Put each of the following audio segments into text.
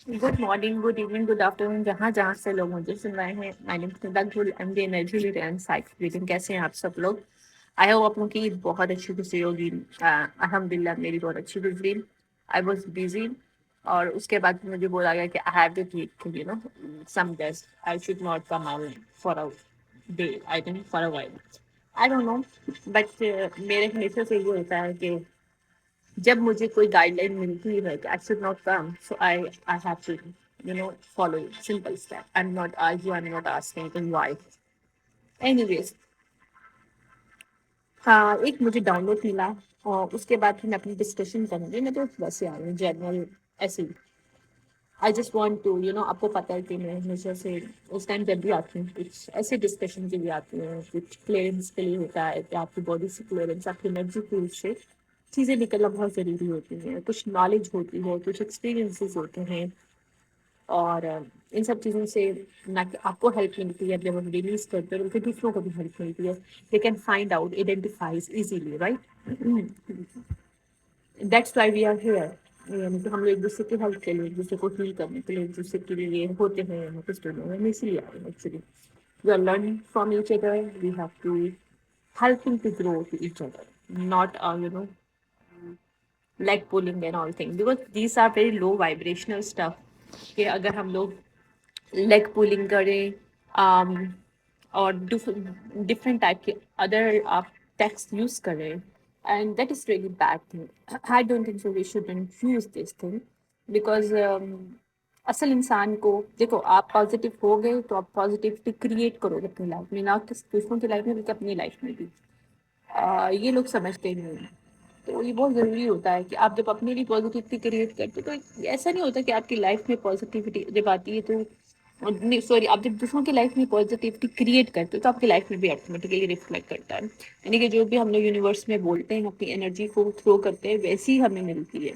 Good morning, good evening, good afternoon, جہاں جہاں سے لوگ مجھے سن رہے ہیں. My name is Gul M D energy leader and psychic reading. کیسے ہیں آپ سب لوگ؟ آئی ہوپ آپ لوگوں کی بہت اچھی گزری ہوگی. الحمد للہ میری بہت اچھی گزری. آئی واز بزی اور اس کے بعد مجھے بولا گیا کہ I have to take some test. I should not come out for a day. I think for a while. I don't know. But میرے ہمیشہ سے یہ ہوتا ہے کہ جب مجھے کوئی گائیڈ لائن ملتی ہے کہ I should not come so I have to follow it. Simple step. I'm not argue. I'm not asking them why. Anyways, ہاں ایک مجھے ڈاؤن لوڈ ملا اور اس کے بعد پھر میں اپنی ڈسکشن کروں گی. میں تو ویسے آ رہی ہوں جنرل ایسے ہی. آئی جسٹ وانٹ ٹو آپ کو پتہ ہے کہ میں ہمیشہ سے اس ٹائم جب بھی آتی ہوں کچھ ایسے ڈسکشن کے لیے آتی ہوں. کچھ کلیئرنس کے لیے ہوتا ہے کہ آپ کی باڈی سے کلیئرنس، آپ کی انرجی فیلڈ سے چیزیں نکلنا بہت ضروری ہوتی ہیں. کچھ نالج ہوتی ہے، کچھ ایکسپیرینسز ہوتے ہیں اور ان سب چیزوں سے نہ کہ آپ کو ہیلپ ملتی ہے جب ہم ریلیز کرتے ہیں بلکہ دوسروں کو بھی ہیلپ ملتی ہے. They can find out identifies easily right. That's why we are here. یعنی کہ ہم لوگ ایک دوسرے کی ہیلپ کے لیے، ایک دوسرے کو ہیل کرنے کے لیے، ایک دوسرے کے لیے ہوتے ہیں. کچھ ہم اسی لیے آ رہے ہیں actually. We are learning from each other. We have to helping to grow to each other, not leg pulling and all things, because these are very low vibrational stuff. کہ اگر ہم لوگ لیگ پولنگ کریں اور different type کے other آپ text use کریں and that is really bad thing. I don't think so we shouldn't use this thing because اصل انسان کو دیکھو. آپ پازیٹیو ہو گئے تو آپ پازیٹیوٹی کریٹ کرو گے اپنی لائف میں، نہ کہ دوسروں کی لائف میں بلکہ اپنی لائف میں بھی. یہ لوگ سمجھتے نہیں ہیں. تو یہ بہت ضروری ہوتا ہے کہ آپ جب اپنے لیے پازیٹیوٹی کریٹ کرتے تو ایسا نہیں ہوتا کہ آپ کی لائف میں پازیٹیوٹی جب آتی ہے تو سوری آپ جب دوسروں کی لائف میں پازیٹیوٹی کریٹ کرتے ہو تو آپ کی لائف میں بھی آٹومیٹیکلی ریفلیکٹ کرتا ہے. یعنی کہ جو بھی ہم لوگ یونیورس میں بولتے ہیں اپنی انرجی کو تھرو کرتے ہیں ویسی ہمیں ملتی ہے.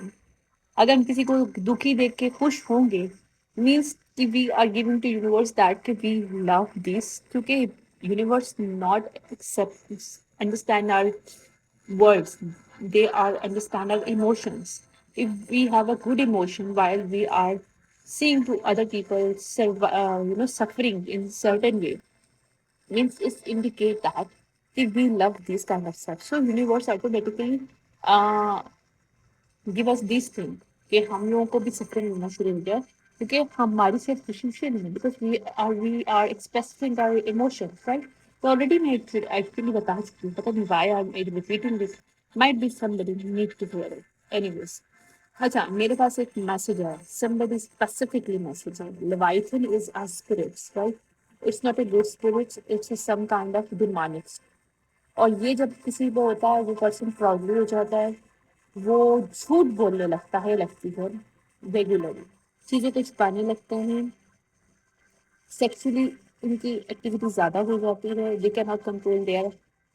اگر ہم کسی کو دکھی دیکھ کے خوش ہوں گے مینس کہ we are giving to universe that we love this. کیونکہ universe not accept understand our words, they are understand our emotions. If we have a good emotion while we are seeing to other people suffering in certain way, means it indicate that if we love this kind of stuff, so universe automatically uh, give us these things کہ ہم لوگوں کو بھی سفر ملنا شروع ہو گیا کیونکہ ہماری صرف خوشی نہیں ہے because we are expressing our emotions right. تو آلریڈی میں ایکچولی بتا چکی ہوں. پتہ نہیں why I am repeating this. Might be somebody need to hear it. Anyways, اچھا میرے پاس ایک میسج ہے. somebody specifically message ہے. Leviathan is a spirits, right? It's not a good spirit, it's a some kind of demonic. اور یہ جب کسی کو ہوتا ہے وہ پرسن پراؤڈلی ہو جاتا ہے. وہ جھوٹ بولنے لگتا ہے لگتی ہے ریگولرلی. چیزیں کچھ پانے لگتے ہیں. سیکسولی ان کی ایکٹیویٹی زیادہ ہو جاتی ہے. They can not control their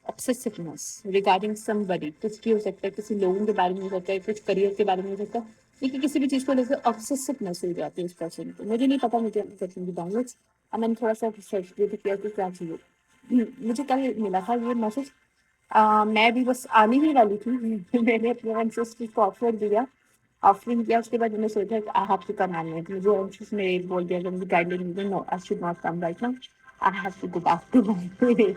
obsessiveness regarding somebody. کچھ بھی ہو سکتا ہے، کسی لوگوں کے بارے میں ہو سکتا ہے، کچھ کریئر کے بارے میں ہو سکتا ہے، لیکن کسی بھی چیز کو لے کے obsessiveness ہو جاتی ہے اس پرسن کو. مجھے نہیں پتا مجھے پرسن کی ڈاؤن اب میں نے تھوڑا سا ریسرچ کیا کہ کیا چاہیے. مجھے کل ملا تھا یہ میسج. میں بھی بس آنے ہی والی تھی. میں نے اپنے انسسٹر کو آفر دیا. آفرنگ کیا اس کے بعد میں نے سوچا کہ آپ سے کرنا ہے. مجھے انسس میں بول دیا کہ مجھے guideline no I should not come right now. I have to go back to my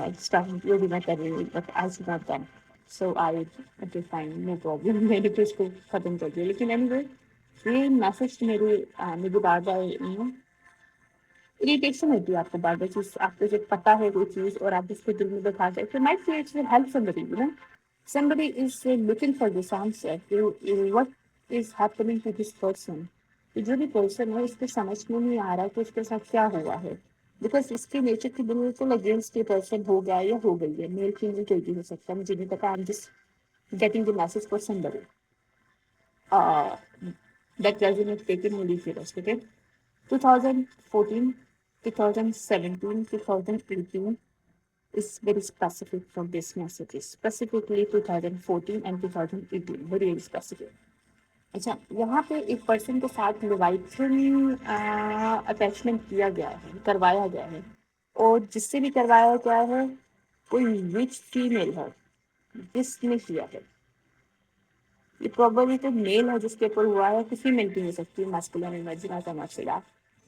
start جو بھی میں کر رہی ہوں but I should not come. So I okay fine no problem. میں نے پھر اس کو ختم کر دیا. لیکن اینی وے یہ میسج میرے مجھے بار بار اریٹیشن ہوتی ہے. آپ کو بار بار چیز آپ کو جب پتا ہے کوئی چیز اور آپ اس کو دل میں بتا دیں تو might be it will help somebody, you know. Somebody is looking for this answer. What is happening to this person? جو بھی پرسن ہے اس کو سمجھ میں نہیں آ رہا کہ اس کے ساتھ کیا ہوا ہے. بیکاز اس کے نیچر کی بالکل اگینسٹ یہ پرسن ہو گیا یا ہو گئی ہے. میل فیمیل کوئی بھی ہو سکتا ہے. مجھے نہیں پتا. I am just getting the message for somebody. That resume taken only serious, okay? 2014, 2017, 2018 is very specific from this messages. Specifically 2014 and 2018, very specific. اچھا یہاں پہ ایک پرسن کے ساتھ لیوائتھن اٹیچمنٹ کیا گیا ہے، کروایا گیا ہے. اور جس سے بھی کروایا گیا ہے کوئی وچ فیمیل ہے جس نے کیا ہے. یہ پروبیبلی میل ہے جس کے اوپر ہوا ہے، کہ فیمیل بھی ہو سکتی ہے، ماسکولن انرجی نہ کرنا چاہیے.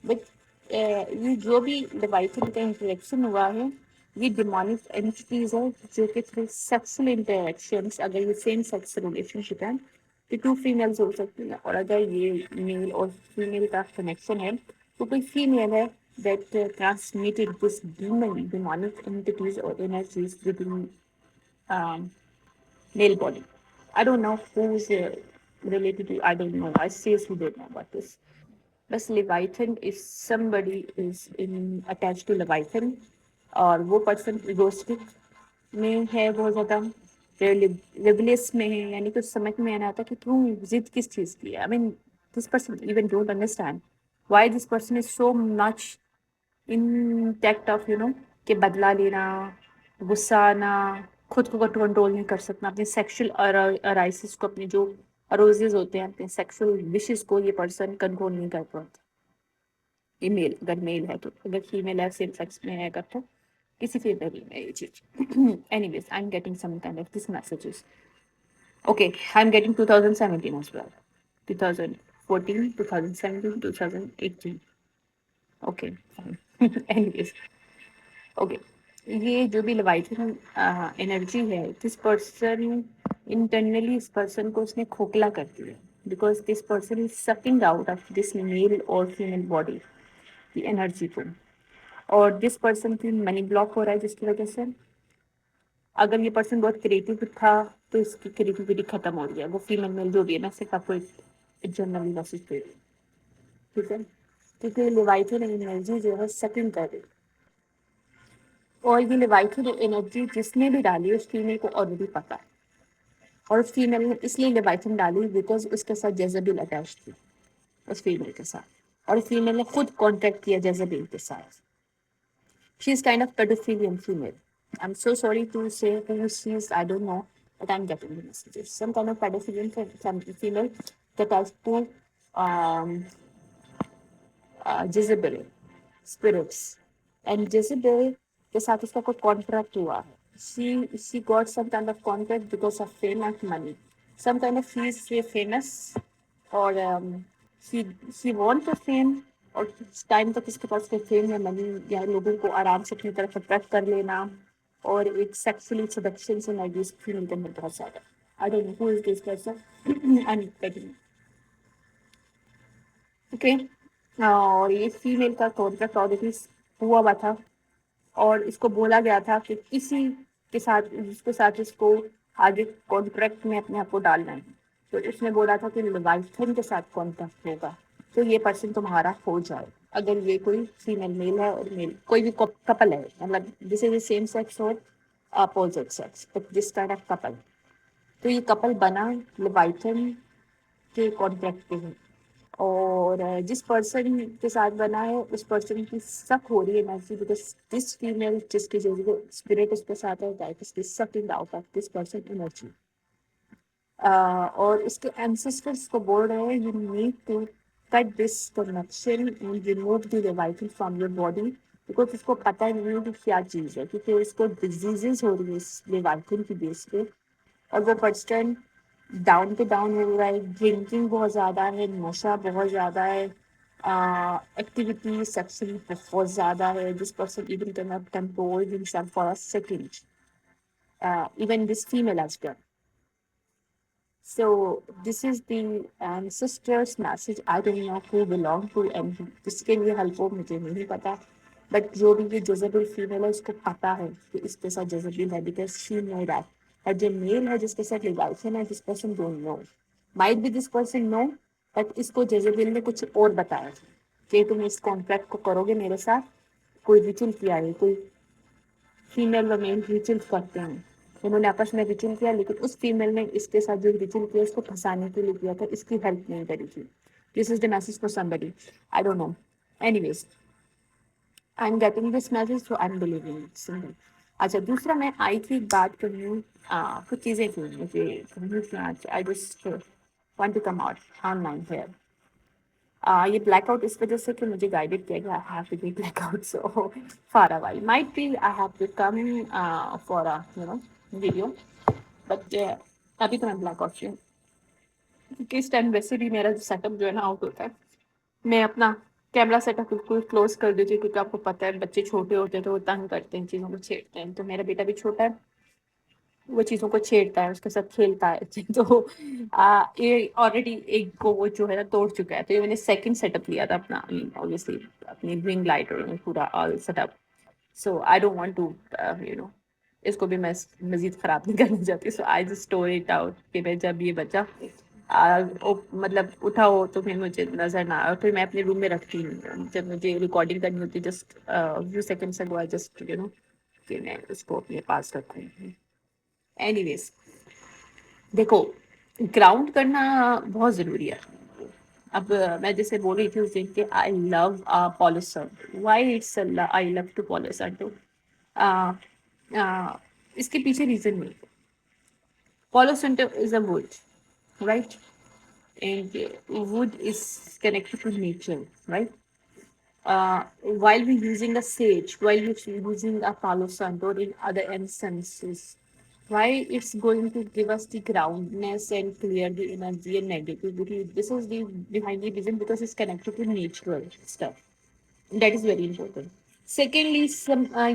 بٹ یہ جو بھی ڈیوائسن کا انٹریکشن ہوا ہے، یہ ڈیمونک اینٹیز ہے جو کہ تھرو سیکسل انٹریکشنس، اگر یہ سیم سیکس ریلیشن شپ ہے تو ٹو فیمیلز ہو سکتی ہیں. اور اگر یہ میل اور فیمیل کا کنیکشن ہے تو کوئی فیمیل ہے that transmitted this demonic entities or energies within male body. I don't know who's related to. I don't know. I seriously don't know about this. بس لیوائتھن if somebody is attached to لیوائتھن اور وہ person egoistic میں ہے بہت زیادہ، ریبلیس میں ہے، یعنی کچھ سمجھ میں نہیں آتا کہ کیوں ضد کس چیز کی ہے. I mean this person even don't understand why this person is so much in tact of کہ بدلا لینا، غصہ آنا، خود کو کنٹرول نہیں کر سکنا، اپنے سیکشل ارائسس کو، اپنے جو اروزز ہوتے ہیں، اپنے سیکشل وشز کو یہ پرسن کنٹرول نہیں کر پاتا. یہ میل، اگر میل ہے تو، اگر فیمیل ہے سیم سیکس میں ہے اگر تو کسی فیمیل میں یہ چیز. Anyways I am getting some kind of this messages. Okay I am getting 2017 as well. 2014 2017 2018. Okay fine. Anyways okay. یہ جو بھی لیوائتھن انرجی ہے، دس پرسن انٹرنلی اس پرسن کو اس نے کھوکھلا کرتی ہے، because this person is sucking out of this male اور فیمیل باڈی کی انرجی کو. اور دس پرسن کی منی بلاک ہو رہا ہے جس کی وجہ سے، اگر یہ پرسن بہت کریٹو تھا تو اس کی کریٹیوٹی ختم ہو رہی ہے. وہ فیمیل میل جو بھی ہے، میں صرف آپ کو ایک جنرل میسج دے رہی ہوں، ٹھیک ہے، کیونکہ لیوائتھن انرجی جو ہے سیکنڈ کر رہی. اور یہ لیوائتھن انرجی جس نے بھی ڈالی اس فیمیل کو آلریڈی پتا ہے. اور اس فیمیل نے اس لیے لیوائتھن ڈالی بیکاز اس کے ساتھ جیزبل اٹیچ تھی، اس فیمیل کے ساتھ. اور اس فیمیل نے خود کانٹیکٹ کیا جیزبل کے ساتھ. She is kind of pedophilian female. I'm so sorry to say who she is, I don't know, but I'm getting the messages. Some kind of pedophilian female that has to um, Jezebel spirits. And Jezebel کے ساتھ اس کا کوئی contract ہوا ہے. She got some kind of contract because of fame and money. Some kind of she is famous اور she want the fame، اور time تک اس کے پاس کوئی فیم یا منی یا لوگوں کو آرام سے اپنی طرف اٹریکٹ کر لینا، اور ایک سیکسولی سیڈکشن سے نرگس فیمل کے اندر بہت زیادہ. I don't know who is this person. I'm getting okay. اور یہ فیمیل کا کانٹریکٹ آلریڈی ہوا ہوا تھا، اور اس کو بولا گیا تھا کہ کسی کے ساتھ جس کے ساتھ اس کو آگے کانٹریکٹ میں اپنے آپ کو ڈالنا ہے، تو اس نے بولا تھا کہ لیوائتھن کے ساتھ کانٹریکٹ ہوگا تو یہ پرسن تمہارا ہو جائے. اگر یہ کوئی فیمیل میل ہے اور میل کوئی بھی کپل ہے، مطلب this is a same sex اور opposite sex, but this kind of couple, تو یہ کپل بنا لیوائتھن کے کانٹریکٹ پہ ہے. اور جس پرسن کے ساتھ بنا ہے اس پرسن کی سک ہو رہی ہے انرجی، بیکاز دس فیمیل جس کی جو اسپرٹ اس کے ساتھ ہے that is sucking out of this person energy. اور اس کے اینسسٹرس کو بول رہے ہیں you need to cut this connection and remove the Leviathan from your body, because اس کو پتہ نہیں ہے کہ کیا چیز ہے، کیونکہ اس کو ڈیزیزز ہو رہی ہے اس لیوائتھن کی بیس پہ. اور وہ پرسن ڈاؤن پہ ڈاؤن ہو رہا ہے، ڈرنکنگ بہت زیادہ ہے، نشہ بہت زیادہ ہے، ایکٹیویٹی سیکسلی بہت زیادہ ہے. This person even can not control himself for a second, even this female as well. So this is the ancestors message. I don't know who belong to and کس کے لیے ہیلپ ہو مجھے نہیں پتا، بٹ جو بھی یہ جزبل فیمیل ہے اس کو پتا ہے کہ اس کے ساتھ جزبل ہے، بیکاز شی نو دیٹ. اور جو میل ہے جس کے ساتھ لیوائتھن ہے، this person don't know, might be this person know, but اس کو جزبل نے کچھ اور بتایا کہ تم اس کانٹریکٹ کو کرو گے میرے ساتھ. کوئی ریچل کیا ہے، کوئی فیمیل و میل ریچل کرتے ہیں، انہوں نے آپس میں ریچل کیا، لیکن اس فیمیل نے اس کے ساتھ جو ریچل کیا اس کو پھنسانے کے لیے کیا تھا، اس کی ہیلپ نہیں کری تھی. This is the message for somebody. I don't know. Anyways, I'm getting this message so I'm believing it. Simple. اچھا دوسرا میں آئی تھی بات کروں، کچھ چیزیں تھیں مجھے کہنی تھیں آج. I just want to come out online here. یہ بلیک آؤٹ اس وجہ سے کہ مجھے گائیڈڈ کیا گیا I have to be black out so far away. Might be I have to come for a video, but ابھی تو میں بلیک آؤٹ ہوں. کیونکہ اس ٹائم ویسے بھی میرا سیٹ اپ جو ہے نا آؤٹ ہوتا ہے. میں اپنا کیمرہ سیٹ اپ بالکل کلوز کر دیتی ہوں کیونکہ آپ کو پتہ ہے بچے چھوٹے ہوتے ہیں تو وہ تنگ کرتے ہیں, چیزوں کو چھیڑتے ہیں. تو میرا بیٹا بھی چھوٹا ہے, وہ چیزوں کو چھیڑتا ہے, اس کے ساتھ کھیلتا ہے. تو یہ آلریڈی ایک کو وہ جو ہے نا توڑ چکا ہے. تو یہ میں نے سیکنڈ سیٹ اپ لیا تھا اپنا, obviously اپنی رنگ لائٹ اور پورا all set up. So I don't want to اس کو بھی میں مزید خراب نہیں کرنا چاہتی. So I just store it out کہ میں جب یہ بچہ مطلب اٹھاؤ تو پھر مجھے نظر نہ آئے. اور پھر میں اپنے روم میں رکھتی ہوں جب مجھے ریکارڈنگ کرنی ہوتی ہے, جسٹ فیو سیکنڈس اگو آئی جسٹ کہ میں اس کو اپنے پاس رکھوں. اینی ویز دیکھو, گراؤنڈ کرنا بہت ضروری ہے. اب میں جیسے بول رہی تھی اس دن کہ I love Pulsar. Why it's I love to Pulsar. تو اس کے پیچھے ریزن نہیں. Palo Center is a wood, right? And wood is connected to nature, right? While we're using a sage, while we're using a Palo Santo or in other incenses, why it's going to give us the groundness and clear the energy and negativity. This is the behind the reason because it's connected to natural stuff. That is very important. Secondly,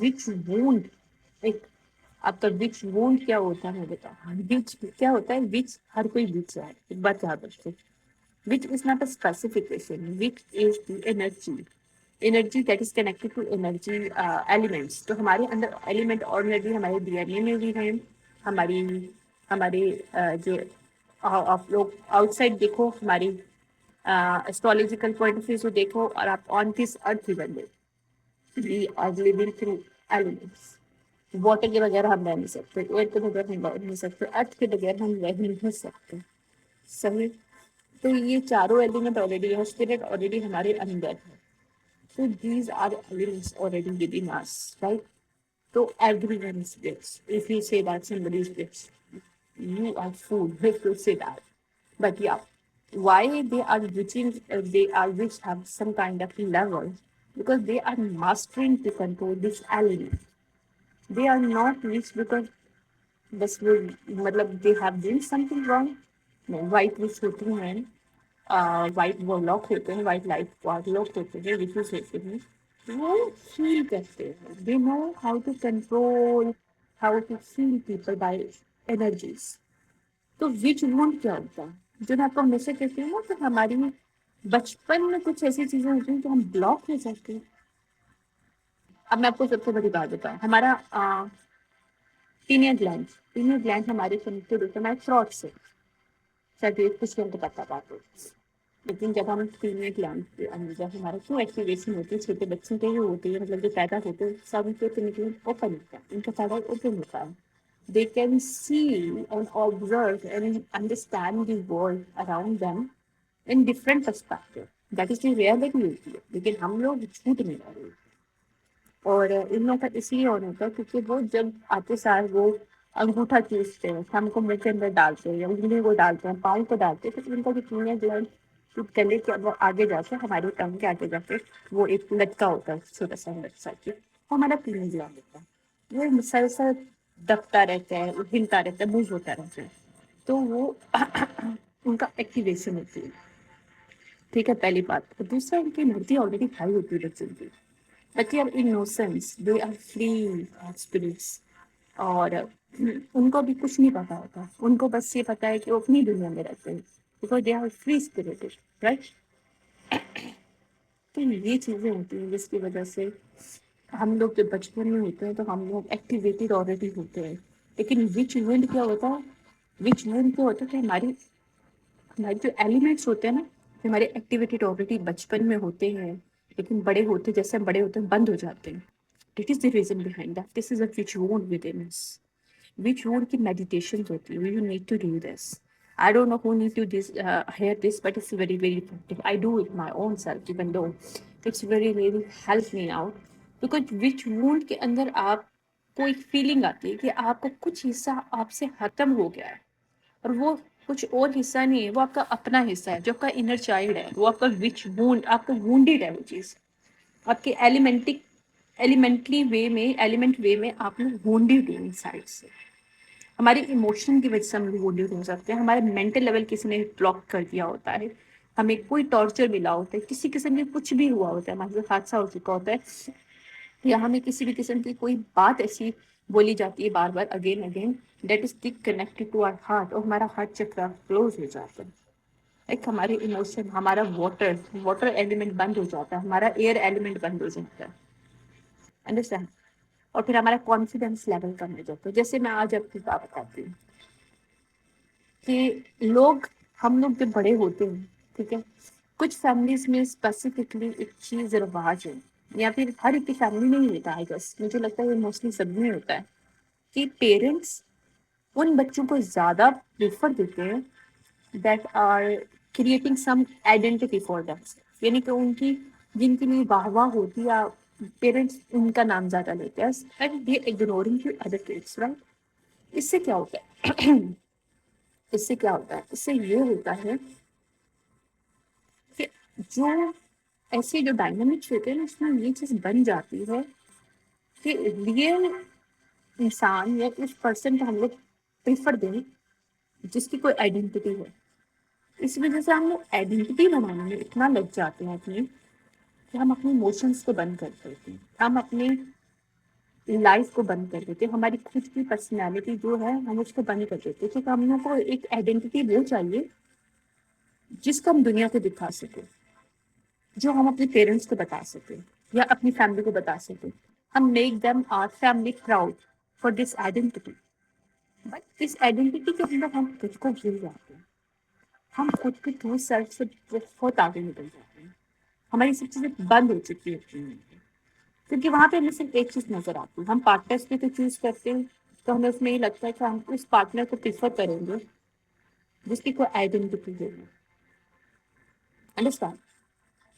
witch wound, ایک آپ کا witch wound کیا ہوتا ہے بیٹا, witch کیا ہوتا ہے, witch ہر کوئی witch ہے, ایک بات یاد رکھو. Witch is not a specification, witch is the energy that is connected to energy elements. تو ہمارے اندر element already ہمارے DNA میں بھی ہیں. ہماری ہمارے جو آپ لوگ آؤٹ سائڈ دیکھو, ہماری اسٹرالوجیکل پوائنٹ آف ویو سے دیکھو, اور آپ آن دس ارتھ بھی بن گئے. We are living through elements. Water کے بغیر ہم رہ نہیں سکتے, ایئر کے بغیر ہم رہ نہیں سکتے, ارتھ کے بغیر ہم رہ نہیں سکتے. صحیح. تو یہ چاروں ایلیمنٹ آلریڈی ہے, اسپرٹ آلریڈی ہمارے اندر ہے. تو these are elements already within us, right. تو everyone is rich. If you say that somebody is rich, you are fool if you say that. But yeah, why they are reaching, they are rich have some kind of level because they are mastering to control this element. They are not rich because بس وہ مطلب they have done something wrong. White rich ہوتے ہیں, white وہ lock ہوتے ہیں, white light lock ہوتے ہیں, ریچز ہوتے ہیں. وہ فیل کرتے ہیں, they know how to control, how to feel people by energies. تو وچ وونٹ کیا ہوتا ہے, جو میں آپ کو ہمیشہ کہتی ہوں نا کہ ہماری بچپن میں کچھ ایسی چیزیں ہوتی ہیں جو ہم بلاک ہو جاتے ہیں. اب میں آپ کو سب سے بڑی بات بتاؤں, ہمارا پینیل گلینڈ ہمارے کنیکٹڈ ہوتے ہیں ہمارے تھروٹ سے. شاید کچھ لوگوں کو پتہ بات ہوتی ہے, لیکن جب ہم پینیل گلینڈ کے اندر جب ہمارا کیوں ایکٹیویشن ہوتی ہے, چھوٹے بچوں کے جو ہوتی ہے, مطلب جو پیدا ہوتے ہیں سب کے پینیل اوپن ہوتا ہے, ان کا پیدا اوپن ہوتا ہے. They can see and observe and understand the world around them in different perspective. That is the reality ہوتی ہے, لیکن ہم لوگ چھوٹ نہیں رہے. اور ان لوگوں کا اس لیے ہونا تھا کیونکہ وہ جب آتے سال وہ انگوٹھا چوستے ہیں, ہم کو منہ کے اندر ڈالتے ہیں, یا انگلی کو ڈالتے ہیں, پاؤں کو ڈالتے ہیں, تو ان کا جو پینیل گلینڈ شوٹ کرنے کے وہ آگے جا کے ہماری ٹنگ کے آگے جا کے وہ ایک لٹکا ہوتا ہے, چھوٹا سا لٹکا کے وہ ہمارا پینیل گلینڈ ہوتا ہے. وہ مسلسل دبتا رہتا ہے, ہلتا رہتا ہے, موو ہوتا رہتا ہے. تو وہ ان کا ایکٹیویشن ہوتی ہے. ٹھیک ہے, پہلی بات. دوسرا, ان کی انرجی آلریڈی ہائی ہوتی ہے بچوں کی. بچے are innocence, they are free spirits. اور ان کو بھی کچھ نہیں پتا ہوتا, ان کو بس یہ پتا ہے کہ وہ اپنی دنیا میں رہتے ہیں, because they are free spirited, right. تو یہ چیزیں ہوتی ہیں جس کی وجہ سے ہم لوگ جب بچپن میں ہوتے ہیں تو ہم لوگ ایکٹیویٹیڈ آلریڈی ہوتے ہیں. لیکن وچ وینڈ کیا ہوتا ہے, وچ وینڈ کیا ہوتا ہے کہ ہمارے جو ایلیمنٹس ہوتے ہیں نا, ہمارے ایکٹیویٹیڈ آلریڈی بچپن میں ہوتے ہیں, لیکن بڑے ہوتے جیسے ہم بڑے ہوتے ہیں بند ہو جاتے ہیں. That is the reason behind that. This is a witch wound within us. Witch wound کی meditations ہوتی ہے. You need to do this. I don't know who need to hear this, but it's very, very effective. I do it my own self, even though it's very, very help me out. Because witch wound کے اندر آپ کو ایک feeling آتی ہے کہ آپ کا کچھ حصہ آپ سے ختم ہو گیا ہے, اور وہ کچھ اور حصہ نہیں ہے, وہ آپ کا اپنا حصہ ہے, جو آپ کا انر چائلڈ ہے, وہ آپ کا وچ وونڈ, آپ کا وونڈیڈ ہے. وہ چیز آپ کے ایلیمنٹلی وے میں, ایلیمنٹ وے میں آپ نے وونڈیڈ ہے ان سائڈ سے. ہماری ایموشن کی وجہ سے ہم وونڈیڈ ہو سکتے ہیں، ہمارے مینٹل لیول کسی نے بلاک کر دیا ہوتا ہے، ہمیں کوئی ٹارچر ملا ہوتا ہے، کسی قسم کی کچھ بھی ہوا ہوتا ہے، ہمارے ساتھ حادثہ ہو چکا ہوتا ہے، یا ہمیں کسی بھی قسم کی کوئی بات ایسی بولی جاتی ہے بار بار again again, that is connected to our heart, اور ہمارا ہارٹ چکرا کلوز ہو جاتا ہے. ایک ہمارے ایموشن، ہمارا واٹر ایلیمنٹ بند ہو جاتا ہے، ہمارا ایئر ایلیمنٹ بند ہو جاتا ہے، انڈرسٹینڈ. اور پھر ہمارا کانفیڈینس لیول کم ہو جاتا ہے. جیسے میں آج آپ کی بات بتاتی ہوں کہ ہم لوگ جب بڑے ہوتے ہیں، ٹھیک ہے، کچھ فیملیز میں اسپیسیفکلی ایک چیز رواج ہے، یا پھر ہر ایک کی فیملی میں ہی ہوتا ہے، بس مجھے لگتا ہے یہ موسٹلی سب میں ہوتا ہے کہ پیرنٹس ان بچوں کو زیادہ پریفر دیتے ہیں that are creating some identity for them, یعنی کہ ان کی جن کے لیے واہ واہ ہوتی ہے، پیرنٹس ان کا نام زیادہ لیتے ہیں and they ignoring other kids, right. اس سے کیا ہوتا ہے اس سے کیا ہوتا ہے، اس سے یہ ہوتا ہے کہ جو ایسے جو ڈائنامکس ہوتے ہیں نا، اس میں یہ چیز بن جاتی ہے کہ ریئل انسان یا اس پرسن کو ہم لوگ پریفر دیں جس کی کوئی آئیڈینٹی ہے. اس وجہ سے ہم لوگ آئیڈینٹی بنانے میں اتنا لگ جاتے ہیں اپنی، کہ ہم اپنے ایموشنس کو بند کر دیتے ہیں، ہم اپنے لائف کو بند کر دیتے ہیں، ہماری خود کی پرسنالٹی جو ہے ہم اس کو بند کر دیتے ہیں، کیونکہ ہم لوگ کو ایک آئیڈینٹی وہ چاہیے جس کو ہم دنیا کو دکھا سکیں، جو ہم اپنے پیرنٹس کو بتا سکیں یا اپنی فیملی کو بتا سکیں. ہم make them are family proud for this identity, but اس آئیڈینٹی کے اندر ہم خود کو بھول جاتے ہیں، ہم خود کے تھرو سیلف سے بہت آگے نکل جاتے ہیں، ہماری سب چیزیں بند ہو چکی ہوتی ہیں، کیونکہ وہاں پہ ہمیں صرف ایک چیز نظر آتی ہے. ہم پارٹنرس پہ تو چوز کرتے ہیں تو ہمیں اس میں یہ لگتا ہے کہ ہم اس پارٹنر کو پریفر کریں گے جس کی کوئی آئیڈینٹی ہے. انڈرسٹینڈ.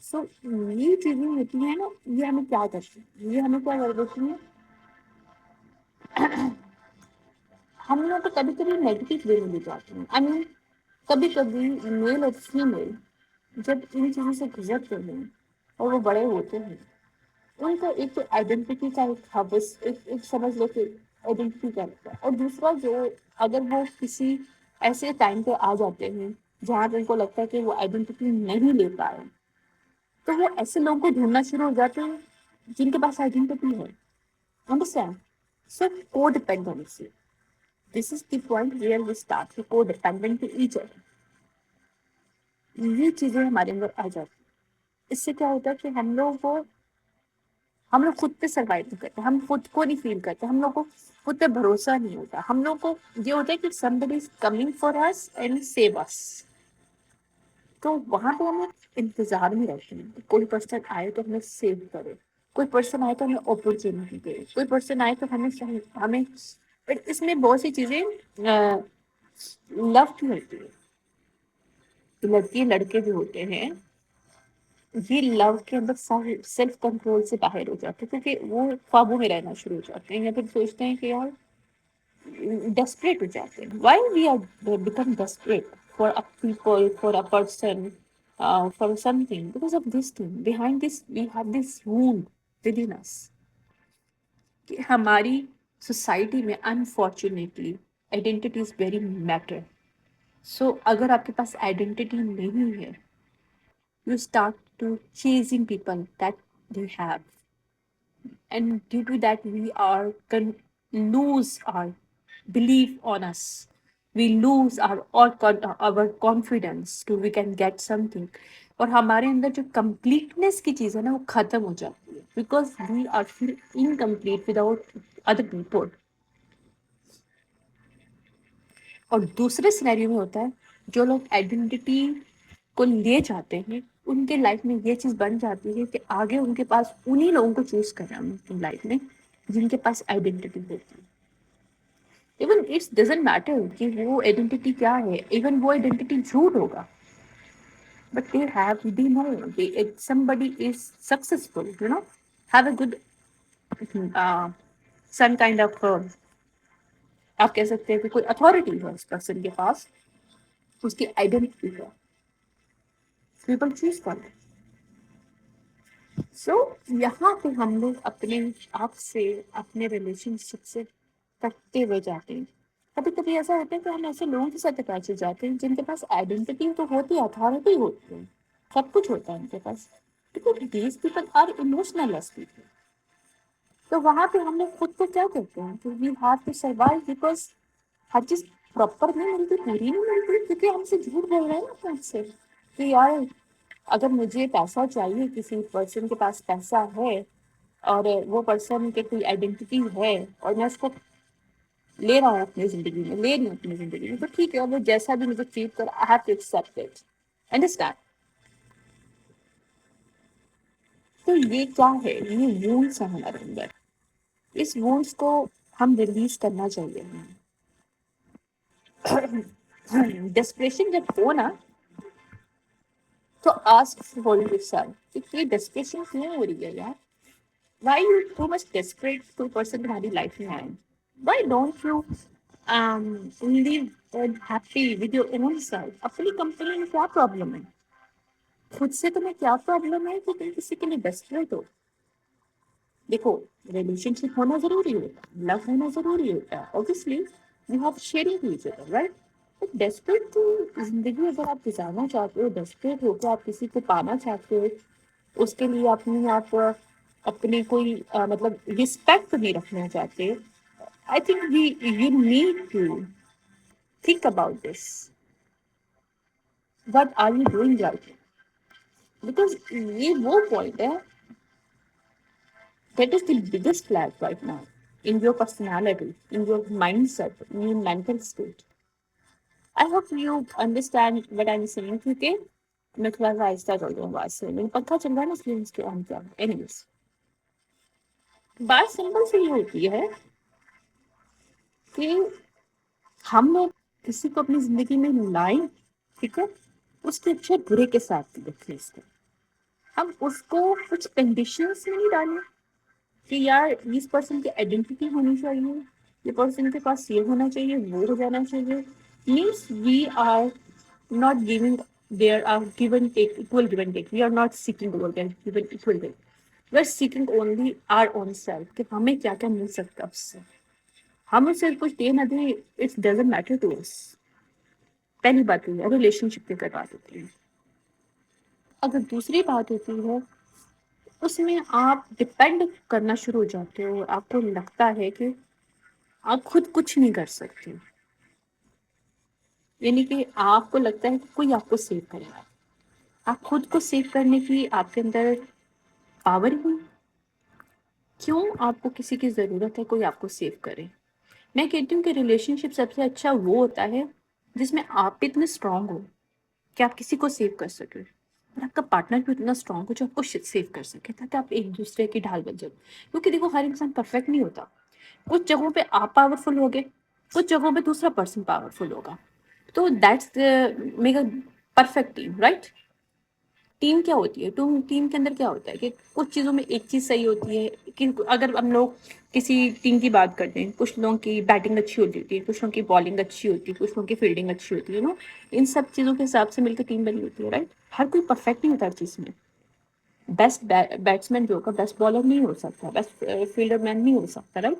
سو یہ چیزیں ہوتی ہیں نا، یہ ہمیں کیا کرتی ہیں، یہ ہمیں کیا کر دیتی ہیں، ہم لوگ تو کبھی کبھی نیگیٹو وے میں لے جاتے ہیں. آئی مین کبھی کبھی میل اور فیمیل جب ان چیزوں سے گزرتے ہیں اور وہ بڑے ہوتے ہیں، ان کا ایک تو آئیڈینٹی کا ایک حوث، ایک سمجھ لو کہ آئیڈینٹی کا رہتا ہے، اور دوسرا جو اگر وہ کسی ایسے ٹائم پہ آ جاتے ہیں جہاں پہ ان کو لگتا ہے کہ وہ آئیڈینٹی نہیں لے پائے، تو وہ ایسے لوگوں کو ڈھونڈنا شروع ہو جاتے ہیں جن کے پاس آئیڈینٹی ہے. Understand. So codependency, this is the point where we start to codependent to each other. یہ چیزیں ہمارے اندر آ جاتی ہیں. اس سے کیا ہوتا ہے کہ ہم لوگ خود پہ سروائو نہیں کرتے، ہم خود کو نہیں فیل کرتے، ہم لوگ کو خود پہ بھروسہ نہیں ہوتا، ہم لوگ کو یہ ہوتا ہے کہ somebody is coming for us and save us. تو وہاں پہ ہمیں انتظار میں رہتے ہیں کہ کوئی پرسن آئے تو ہمیں سیو کرے، کوئی پرسن آئے تو ہمیں اپرچونیٹی دے، کوئی پرسن آئے تو ہمیں اس میں بہت سی چیزیں لو کی ہوتی ہے. لڑکی لڑکے جو ہوتے ہیں یہ لو کے اندر سیلف کنٹرول سے باہر ہو جاتے ہیں، کیونکہ وہ خوابوں میں رہنا شروع ہو جاتے ہیں، یا پھر سوچتے ہیں کہ یار ڈیسپریٹ ہو جاتے ہیں. Why we are become desperate for a people, for a person, for something, because of this thing behind this we have this wound within us, کہ ہماری سوسائٹی میں unfortunately identity is very matter. So اگر آپ کے پاس identity نہیں ہے، you start to chasing people that they have, and due to that we are lose our belief on us, we lose our confidence to we can get something, اور ہمارے اندر جو completeness کی چیز ہے نا وہ ختم ہو جاتی ہے، because we are feel incomplete without other people. اور دوسرے سینیریو میں ہوتا ہے جو لوگ آئیڈینٹی کو لے جاتے ہیں، ان کے لائف میں یہ چیز بن جاتی ہے کہ آگے ان کے پاس انہی لوگوں کو چوز کرنا ان کی لائف میں جن کے پاس آئیڈینٹی ہوتی ہے. ایون اٹس ڈزنٹ میٹر کہ وہ آئیڈینٹی کیا ہے، ایون وہ آئیڈینٹی جھوٹ ہوگا، but they know somebody is successful, have a good some kind of آپ کہہ سکتے ہیں کہ کوئی اتھارٹی ہے اس پرسن کے پاس، اس کی آئیڈینٹی ہے، پیپل چوز کر لیں. سو یہاں پہ ہم لوگ اپنے آپ سے، اپنے ریلیشن شپ سے کٹتے ہوئے جاتے ہیں. کبھی کبھی ایسا ہوتا ہے کہ ہم ایسے لوگوں کے ساتھ اٹیچ ہو جاتے ہیں جن کے پاس آئیڈینٹی تو ہوتی ہے، اتھارٹی ہوتی ہے، سب کچھ ہوتا ہے ان کے پاس، کیونکہ these people are emotional less people. تو وہاں پہ ہم لوگ خود کو کیا کہتے ہیں کہ we have to survive, because ہر چیز پراپر نہیں ملتی، پوری نہیں ملتی، کیونکہ ہم سے جھوٹ بول رہے ہیں نا خود سے کہ یار اگر مجھے پیسہ چاہیے، کسی پرسن کے پاس پیسہ ہے اور وہ پرسن کے کوئی آئیڈینٹی ہے اور میں اس کو لے رہا ہوں اپنی زندگی میں، لے رہی ہوں اپنی زندگی میں، تو ٹھیک ہے، اور وہ جیسا بھی مجھے ٹریٹ کر، I have to accept it. Understand? تو یہ کیا ہے؟ یہ وونڈس ہیں ہمارے اندر، اس وونڈس کو ہم ریلیز کرنا چاہیے ہمیں. ڈسپریشن جب ہو نا تو آسک فار یور سیلف کہ یہ ڈسپریشن کیوں ہو رہی ہے یار؟ Why you too much desperate کوئی پرسن تمہاری لائف میں آئے؟ Why don't you live happy with your own self? اپنی کمپنی میں کیا پرابلم ہے؟ خود سے تمہیں کیا پرابلم ہے کہ تم کسی کے لیے ڈیسپریٹ ہو؟ دیکھو، ریلیشن شپ ہونا ضروری ہوتا ہے، لو ہونا ضروری ہوتا ہے، obviously you have sharing each other, right? But desperate کی زندگی اگر آپ گزارنا چاہتے ہو، ڈیسپریٹ ہو کے آپ کسی کو پانا چاہتے ہو، اس کے لیے اپنی آپ اپنی کوئی مطلب رسپیکٹ نہیں رکھنا چاہتے، I think you need to think about this. What are you doing right? Because یہ وہ پوائنٹ ہے that is the biggest flag right now in your personality, in your mindset, in your mental state. I hope you understand what I'm saying, کیونکہ میں تھوڑا سا آہستہ چل رہا ہوں بات سے، میں پنکھا چل رہا ہے نا اس لیے اس کے آن کیا. اینیویز، بات سمپل سی یہ ہوتی ہے کہ ہم لوگ کسی کو اپنی زندگی میں لائیں، ٹھیک ہے، اس کے اچھے برے کے ساتھ دیکھیں، اس کو ہم اس کو کچھ کنڈیشنس میں نہیں ڈالیں کہ یار اس پرسن کی آئیڈینٹی ہونی چاہیے، یہ پرسن کے پاس یہ ہونا چاہیے، وہ ہو جانا چاہیے. Means we are not giving, there are give and take, equal give and take. We are not seeking over there give and equal take. We are seeking only our own self کہ ہمیں کیا کیا مل سکتا ہے اس سے. ہم اسے کچھ دے نہ دیں، اٹ ڈزنٹ میٹر ٹو اس. پہلی بات یہ ہے ریلیشن شپ کی بات ہوتی ہے. اگر دوسری بات ہوتی ہے اس میں آپ ڈپینڈ کرنا شروع ہو جاتے ہو، آپ کو لگتا ہے کہ آپ خود کچھ نہیں کر سکتے، یعنی کہ آپ کو لگتا ہے کہ کوئی آپ کو سیو کرے گا. آپ خود کو سیو کرنے کی آپ کے اندر پاور ہی، کیوں آپ کو کسی کی ضرورت ہے کوئی آپ کو سیو کرے؟ میں کہتی ہوں کہ ریلیشن شپ سب سے اچھا وہ ہوتا ہے جس میں آپ بھی اتنے اسٹرانگ ہو کہ آپ کسی کو سیو کر سکے، اور آپ کا پارٹنر بھی اتنا اسٹرانگ ہو جو آپ کو سیو کر سکے، تاکہ آپ ایک دوسرے کی ڈھال بن جاؤ. کیونکہ دیکھو ہر انسان پرفیکٹ نہیں ہوتا، کچھ جگہوں پہ آپ پاورفل ہوگے، کچھ جگہوں پہ دوسرا پرسن پاورفل ہوگا، تو that's make a perfect team, right? Team کیا ہوتی ہے؟ ٹیم کے اندر کیا ہوتا ہے کہ کچھ چیزوں میں ایک چیز صحیح ہوتی ہے کہ اگر ہم لوگ کسی ٹیم کی بات کرتے ہیں، کچھ لوگوں کی بیٹنگ اچھی ہوتی ہے، کچھ لوگوں کی بالنگ اچھی ہوتی ہے، کچھ لوگوں کی فیلڈنگ اچھی ہوتی ہے، نا ان سب چیزوں کے حساب سے مل کے ٹیم بنی ہوتی ہے، رائٹ؟ ہر کوئی پرفیکٹ نہیں ہوتا ہر چیز میں. بیسٹ بیٹسمین جو ہوگا بیسٹ بالر نہیں ہو سکتا، بیسٹ فیلڈر مین نہیں ہو سکتا، رائٹ؟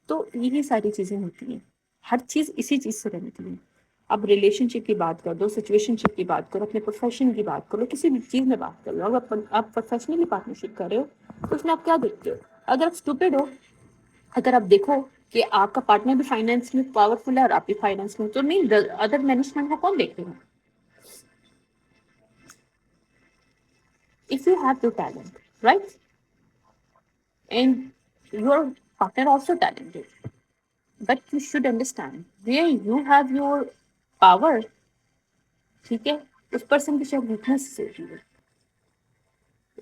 تو یہی ساری چیزیں ہوتی ہیں، ہر چیز اسی چیز سے بنتی ہے. اب ریلیشن شپ کی بات کر دو، سچویشن شپ کی بات کرو، اپنے پروفیشن کی بات کرو، کسی بھی چیز میں بات کر لو. اگر آپ پروفیشنلی پارٹنرشپ کر رہے ہو تو اس میں آپ کیا دیکھتے ہو؟ اگر آپ اسٹوپڈ ہو، اگر آپ دیکھو کہ آپ کا پارٹنر بھی فائنینس میں پاورفل ہے اور آپ بھی فائنینس میں، تو نہیں ادر مینجمنٹ کو کون دیکھتے ہیں؟ If you have the talent, right? And your partner also talented. But you should understand where you have your power, ٹھیک ہے، اس پرسن کی شاید ویکنس ہوتی ہے.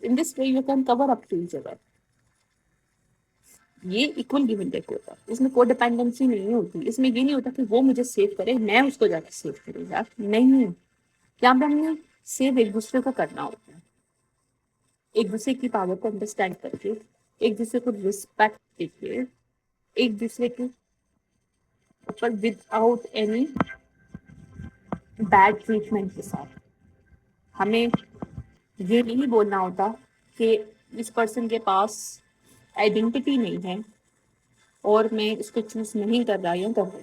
In this way you can cover up to each other. یہ equal give and take ہوتا ہے، اس میں کوئی ڈیپینڈنسی نہیں ہوتی. اس میں یہ نہیں ہوتا کہ وہ مجھے سیو کرے میں اس کو جا کے سیو کروں، یار نہیں. یہاں پہ ہم نے سیو ایک دوسرے کو کرنا ہوتا ہے، ایک دوسرے کی پاور کو انڈرسٹینڈ کر کے، ایک دوسرے کو ریسپیکٹ دے کے، ایک دوسرے کے اوپر with out any bad treatment کے ساتھ. ہمیں یہ نہیں بولنا ہوتا کہ اس پرسن کے پاس آئیڈینٹی نہیں ہے اور میں اس کو چوز نہیں کر رہا یا کر رہا.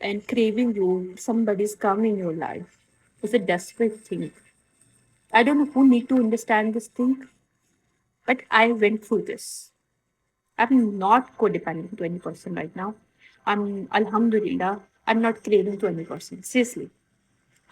and craving you, somebody's come in your life. It's a desperate thing. I don't know who need to understand this thing, but I went through this. I'm not codependent to any person right now. Alhamdulillah, I'm not craving to any person. Seriously.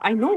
I know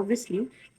obviously,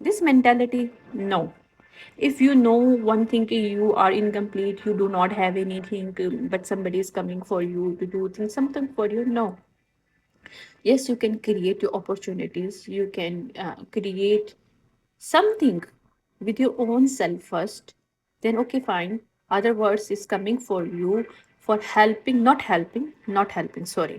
This mentality, no. If you know one thing, you are incomplete, you do not have anything, but somebody is coming for you to do things, something for you, no. Yes, you can create your opportunities, you can create something with your own self first, then okay, fine, other words is coming for you for helping, not helping, sorry,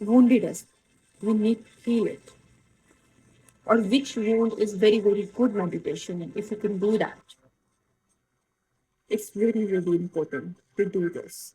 wounded us. We need to feel it. Or which wound is very, very good meditation. And if you can do that, it's really, really important to do this.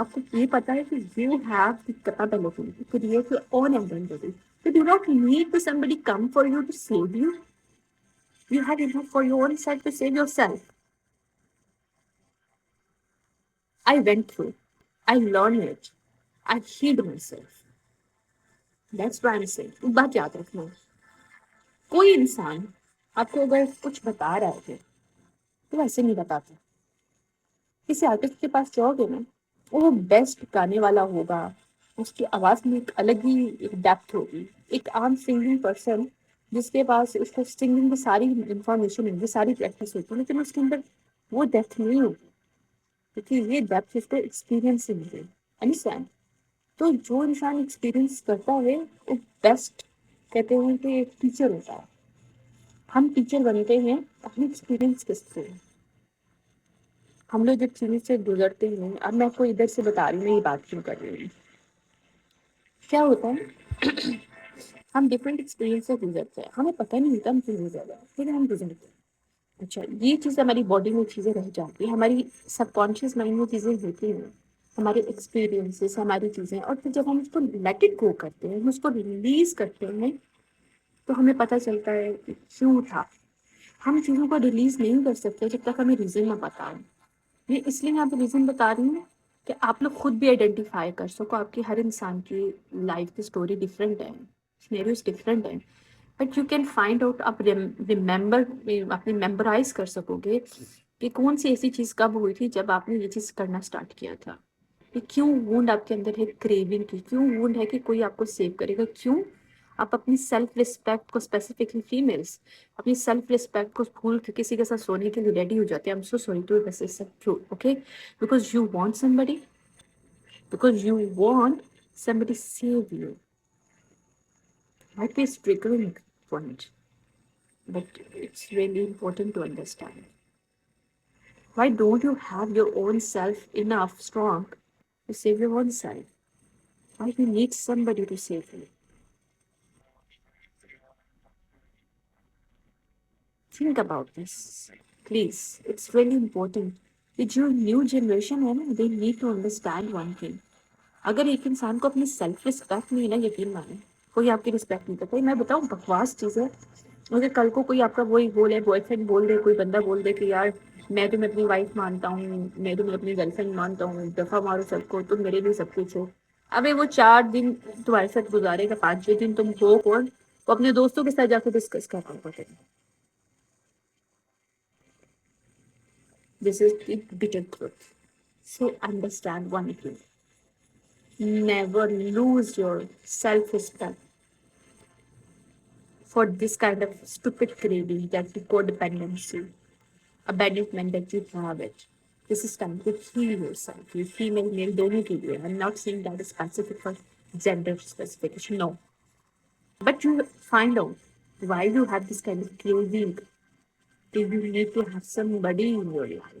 آپ کو یہ پتا ہے کہ you have the capability to create your own identity. You do not need to somebody come for you to save you. You have enough for your own self to save yourself. I went through. I learned it. I healed myself. That's why I'm saying. ایک بات یاد رکھنا. کوئی انسان آپ کو اگر کچھ بتا رہا ہے تو ایسے نہیں بتاتا. کسی آرٹسٹ کے پاس جاؤ گے نا, وہ بیسٹ گانے والا ہوگا, اس کی آواز میں ایک الگ ہی ایک ڈیپتھ ہوگی. ایک عام سنگنگ پرسن جس کے پاس اس کو سنگنگ کی ساری انفارمیشن ہوگی, ساری پریکٹس ہوتی ہے, لیکن اس کے اندر وہ ڈیپتھ نہیں ہوگی, کیونکہ یہ ڈیپتھ اس کو ایکسپیرئنس سے ملے. انڈرسٹینڈ؟ تو جو انسان ایکسپیرئنس کرتا ہے وہ بیسٹ کہتے ہیں کہ ایک ٹیچر ہوتا ہے. ہم ٹیچر بنتے ہیں اپنے ایکسپیرئنس کے تھرو. ہم لوگ جب چیزیں سے گزرتے ہیں, اب میں آپ کو ادھر سے بتا رہی ہوں, میں یہ بات کیوں کر رہی ہوں. کیا ہوتا ہے, ہم ڈفرینٹ ایکسپیرئنس سے گزرتے ہیں, ہمیں پتہ نہیں ہوتا ہم کیوں گزر رہے ہیں, لیکن ہم گزرتے ہیں. اچھا, یہ چیز ہماری باڈی میں چیزیں رہ جاتی ہیں, ہماری سب کانشیس مائنڈ میں چیزیں ہوتی ہیں, ہمارے ایکسپیرئنسز, ہماری چیزیں. اور پھر جب ہم اس کو لیٹ اٹ گو کرتے ہیں, ہم اس کو ریلیز کرتے ہیں, تو ہمیں پتہ چلتا ہے کہ کیوں تھا. ہم چیزوں کو ریلیز نہیں کر سکتے جب تک ہمیں ریزن نہ پتا ہو. یہ اس لیے میں آپ کو ریزن بتا رہی ہوں کہ آپ لوگ خود بھی آئیڈینٹیفائی کر سکو. آپ کی ہر انسان کی لائف کی اسٹوری ڈفرینٹ ہے, سینیریوز ڈفرینٹ ہیں, but you can find out. آپ ریممبر, اپنے میمورائز کر سکو گے کہ کون سی ایسی چیز کب ہوئی تھی جب آپ نے یہ چیز کرنا اسٹارٹ کیا تھا. کہ کیوں وونڈ آپ کے اندر ہے کریونگ کی, کیوں وونڈ ہے کہ کوئی آپ کو سیو کرے گا, کیوں آپ اپنی سیلف رسپیکٹ کو, اسپیسیفکلی فیمیلس اپنی سیلف رسپیکٹ کو بھول کے کسی کے ساتھ سونے کے لیے ریڈی ہو جاتے ہیں. I'm so sorry to say this truth, okay? Because you want somebody, because you want somebody to save you. Might be a triggering point, but it's really important to understand. Why don't you have your own self enough strong to save your own self? Why do you need somebody to save you? Think about this, please. It's really important. کہ جو new generation ہے نا, they need to understand one thing. اگر ایک انسان کو اپنی self respect نہیں ہے نا, یقین مانے کوئی آپ کی رسپیکٹ نہیں کرتا. میں بتاؤں بکواس چیز ہے, اگر کل کو کوئی آپ کا وہی بولے, بوائے فرینڈ بول دے, کوئی بندہ بول دے کہ یار میں تمہیں اپنی وائف مانتا ہوں, میں تمہیں اپنی گرل فرینڈ مانتا ہوں, دفعہ مارو سب کو, تم میرے لیے سب کچھ ہو. ابھی وہ 4 دن تمہارے ساتھ گزارے گا, 5 دن تم ہو کون, وہ اپنے دوستوں کے ساتھ جا کے ڈسکس کر رہا ہوگا. This is the bitter truth. So understand one thing. Never lose your self-respect for this kind of stupid craving, that codependency, abandonment that you have it. This is time to heal yourself. You female, male, dono ke liye. I'm not saying that is specific for gender specification, no. But you find out why you have this kind of craving. You need to have somebody in your life.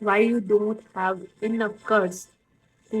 Why you don't have enough guts to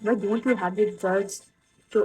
Why don't you have the guts to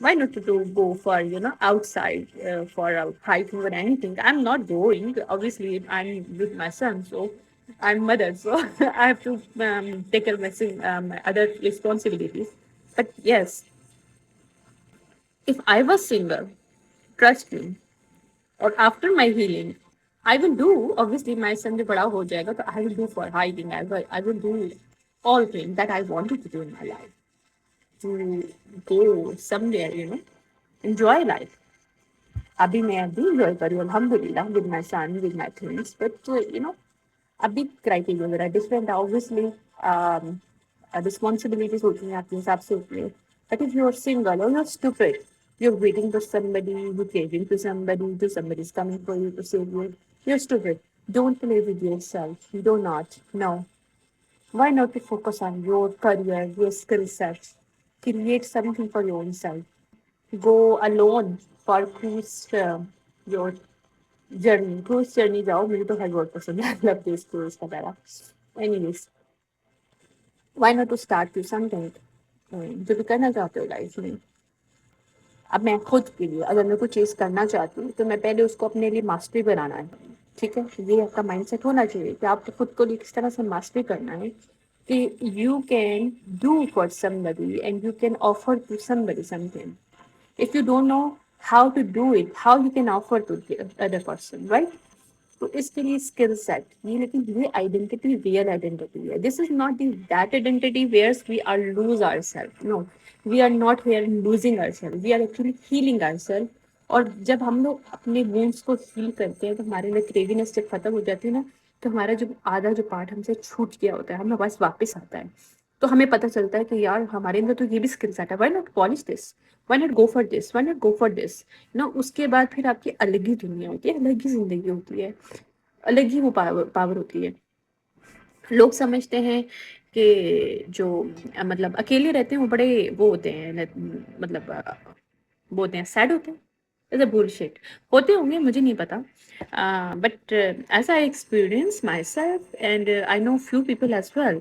Why not to go for outside for out hiking or anything? I'm not going. Obviously, I'm with my son, so I'm mother, so I have to take care of my other responsibilities. But yes, if I was single, trust me, or after my healing, I will do. Obviously, my son will bada ho jayega, so I will do for hiking. I will do all things that I wanted to do in my life, to go somewhere, enjoy life. ابھی میں ابھی enjoy کر رہی ہوں الحمد للہ with my son with my things. But ابھی criteria میرا ڈفرینٹ ہے. اوبیسلی رسپانسبلٹیز ہوتی ہیں آپ کے حساب سے ہوتی ہیں. But if you are single اور you are stupid, you are waiting for somebody, you craving to somebody is coming for you to save you, you're stupid. Don't play with yourself. Do not. No. Why not to focus on your career, your skill sets, create something for your own self, go alone for cruise your journey cruise journey جاؤ، مجھے تو ہر بہت پسند ہے، love this cruise وغیرہ. Anyway not to start to something جو بھی کرنا چاہتے ہو لائف میں. اب میں خود کے لیے اگر میں کوئی چیز کرنا چاہتی ہوں تو میں پہلے اس کو اپنے لیے ماسٹری بنانا ہے. ٹھیک ہے، یہ آپ کا مائنڈ سیٹ ہونا چاہیے کہ آپ کو خود کو کس طرح سے ماسٹری کرنا ہے کہ you can do for somebody and you can offer to somebody something. If you don't know how to do it, how you can offer to the other person, right? تو اس کے لیے skill set یہ، لیکن یہ identity real identity ہے. This is not the that identity whereas we are lose our self. No, we are not here losing our self, we are actually healing our self. اور جب ہم لوگ اپنے wounds کو ہیل کرتے ہیں تو ہمارے اندر کریونس جب ختم ہو جاتی ہے نا، تو ہمارا جو آدھا جو پارٹ ہم سے چھوٹ گیا ہوتا ہے ہمیں پاس واپس آتا ہے. تو ہمیں پتہ چلتا ہے کہ یار ہمارے اندر تو یہ بھی اسکل سیٹ ہے، why not polish this, why not go for this, why not go for this نا. اس کے بعد پھر آپ کی الگ ہی دنیا ہوتی ہے، الگ ہی زندگی ہوتی ہے، الگ ہی وہ پاور ہوتی ہے. لوگ سمجھتے ہیں کہ جو مطلب اکیلے رہتے ہیں وہ بڑے وہ ہوتے ہیں، مطلب وہ ہوتے ہیں سیڈ ہوتے ہیں. ایز اے بول شٹ ہوتے ہوں گے، مجھے نہیں پتا. But as I experience myself and I know few people as well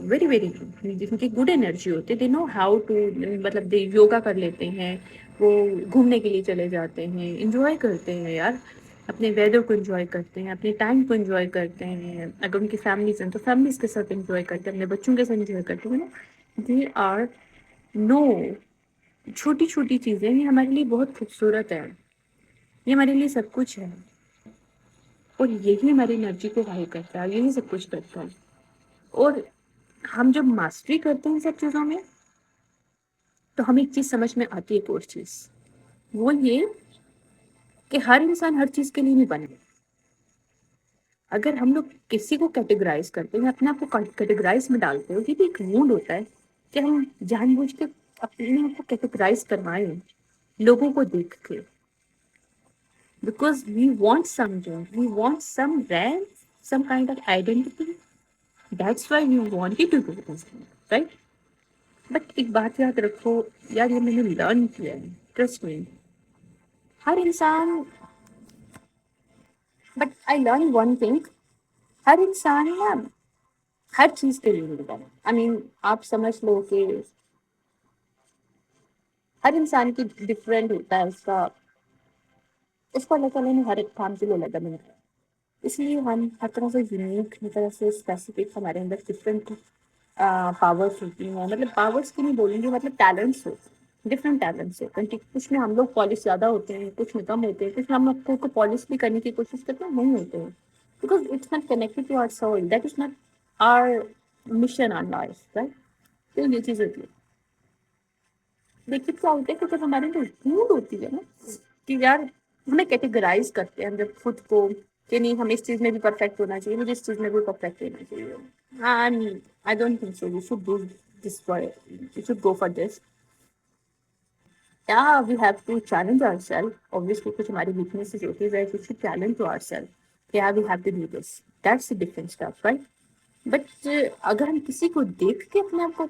very very جن کی گڈ انرجی ہوتی ہے، دے نو ہاؤ ٹو، مطلب دے یوگا کر لیتے ہیں، وہ گھومنے کے لیے چلے جاتے ہیں، انجوائے کرتے ہیں یار، اپنے ویدر کو انجوائے کرتے ہیں، اپنے ٹائم کو انجوائے کرتے ہیں. اگر ان کی فیملیز ہیں تو فیملیز کے ساتھ انجوائے کرتے ہیں، اپنے بچوں کے ساتھ انجوائے کرتے ہیں. دے آر نو چھوٹی چھوٹی چیزیں یہ ہمارے لیے بہت خوبصورت ہے، یہ ہمارے لیے سب کچھ ہے. اور یہی ہماری انرجی کو ہائی کرتا ہے، یہی سب کچھ کرتا ہے. اور ہم جب ماسٹری کرتے ہیں سب چیزوں میں تو ہمیں ایک چیز سمجھ میں آتی ہے، ایک اور چیز وہ یہ کہ ہر انسان ہر چیز کے لیے نہیں بنے. اگر ہم لوگ کسی کو کیٹیگرائز کرتے ہیں، اپنے آپ کو کیٹیگرائز میں ڈالتے ہو، یہ بھی ایک وونڈ ہوتا ہے کہ ہم جان بوجھ کے اپنے آپ کو کیٹیگرائز کروائیں لوگوں کو دیکھ کے. Because we want something, we want some brand, some kind of identity. That's why we wanted to do this thing, right? But ایک بات یاد رکھو یار، یہ میں نے لرن کیا ہے، ٹرسٹ می. ہر انسان، but I learn one thing, ہر انسان نا ہر چیز کے لیے ملتا ہے. آئی مین آپ سمجھ لو کہ ہر انسان کی ڈفرینٹ ہوتا ہے اس کو اللہ تعالیٰ نے ہر ایک کام کے لیے الگ بنایا. اس لیے ہم ہر طرح سے یونیک، ہر طرح سے اسپیسیفک، ہمارے اندر ڈفرینٹ پاورس ہوتی ہیں. مطلب پاورس کی نہیں بولیں گے، مطلب ٹیلنٹس ہوتے ہیں، ڈفرینٹ ٹیلنٹس ہوتے ہیں. کچھ میں ہم لوگ پالش زیادہ ہوتے ہیں، کچھ میں کم ہوتے ہیں، کچھ میں ہم لوگ کو پالش بھی کرنے کی کوشش کرتے ہیں نہیں ہوتے ہیں. Because it's not connected to our soul, that is not our mission on life, right. تو یہ چیز ہوتی ہے. دیکھیے کیا ہوتا ہے کہ جب ہمارے اندر بھوک ہوتی ہے نا کہ یار ہمیں کیٹیگرائز کرتے ہیں ہم جب خود کو کہ نہیں ہمیں اس چیز میں بھی پرفیکٹ ہونا چاہیے، مجھے اس چیز میں بھی پرفیکٹ ہونا چاہیے. I don't think so. You should do this for it. You should go for this. Yeah, we have to challenge ourselves. Obviously, کچھ ہماری weaknesses ہوتی ہے where we should challenge to ourselves. Yeah, we have to do this. That's the different stuff, right? But اگر ہم کسی کو دیکھ کے اپنے آپ کو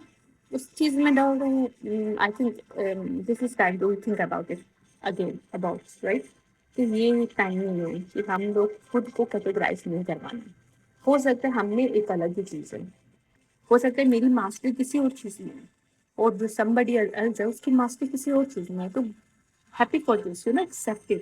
اس چیز میں ڈال رہے ہیں، I think this is time to think about it again about, right. کہ یہ ٹائم نہیں ہے کہ ہم لوگ خود کو کیٹیگرائز نہیں کروانا. ہو سکتا ہے ہم نے ایک الگ ہی چیز ہے، ہو سکتا ہے میری ماسٹری کسی اور چیز میں ہے اور جو somebody else ہے اس کی ماسٹری کسی اور چیز میں ہے. تو happy for this, you know, accept it.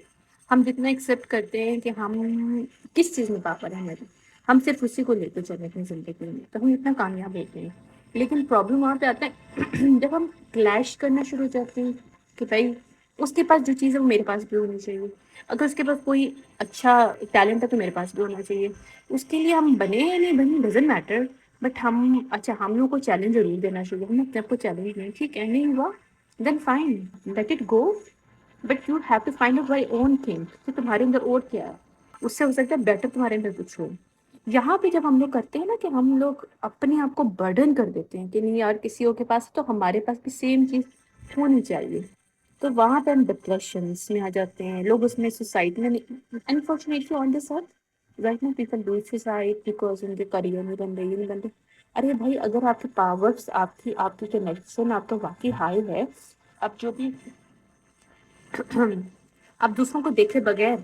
ہم جتنا ایکسیپٹ کرتے ہیں کہ ہم کس چیز میں پاپر ہیں ہماری، ہم صرف اسی کو لے کے چلے اپنی زندگی میں، تو ہم اتنا کامیاب ہوتے ہیں. لیکن پرابلم وہاں پہ آتا ہے جب ہم کلیش کرنا شروع ہو جاتے ہیں کہ بھائی اس کے پاس جو چیز ہے وہ میرے پاس بھی ہونی چاہیے، اگر اس کے پاس کوئی اچھا ٹیلنٹ ہے تو میرے پاس بھی ہونا چاہیے. اس کے لیے ہم بنے یا نہیں بنے ڈزنٹ میٹر، بٹ ہم اچھا ہم لوگ کو چیلنج ضرور دینا چاہیے. ہم اپنے آپ کو چیلنج دیں، ٹھیک ہے نہیں ہوا then fine, let it go. But you have to find out by own thing کہ تمہارے اندر اور کیا ہے، اس سے ہو سکتا ہے بیٹر تمہارے اندر کچھ ہو. یہاں پہ جب ہم لوگ کرتے ہیں نا کہ ہم لوگ اپنے آپ کو برڈن کر دیتے ہیں کہ نہیں یار کسی اور کے پاس تو ہمارے پاس بھی سیم چیز ہونی چاہیے، تو وہاں پہ ہم ڈپریشنس میں آ جاتے ہیں. لوگ اس میں سوسائٹی میں unfortunately on this earth right now people do suicide because ان کے کریئر نہیں بن رہے، یہ نہیں بن رہے. ارے بھائی اگر آپ کی پاورس، آپ کی کنیکشن آپ کا واقعی ہائی ہے، اب جو بھی آپ دوسروں کو دیکھے بغیر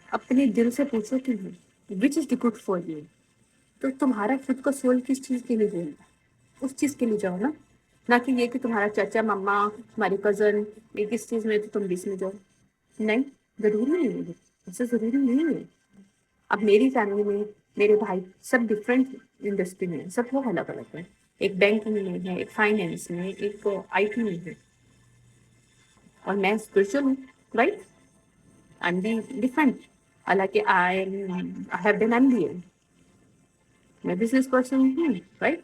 اپنے دل سے پوچھو کہ وچ از دی گڈ فار یو. تو تمہارا خود کا سول کس چیز کے لیے بول رہا ہے، اس چیز کے لیے جاؤ نا. نہ کہ یہ کہ تمہارا چاچا مما تمہاری کزن یہ کس چیز میں تو تم بھی اس میں جاؤ. نہیں، ضروری نہیں ہے، ایسا ضروری نہیں ہے. اب میری فیملی میں میرے بھائی سب ڈفرینٹ انڈسٹری میں ہیں، سب لوگ الگ الگ ہیں. ایک بینکنگ میں ہے، ایک فائنینس میں، ایک آئی ٹی میں ہے، اور میں اسپرچل ہوں. Right, I am be different. حالانکہ آئی ہیو ڈن MBA، میں بزنس پرسن ہوں. رائٹ،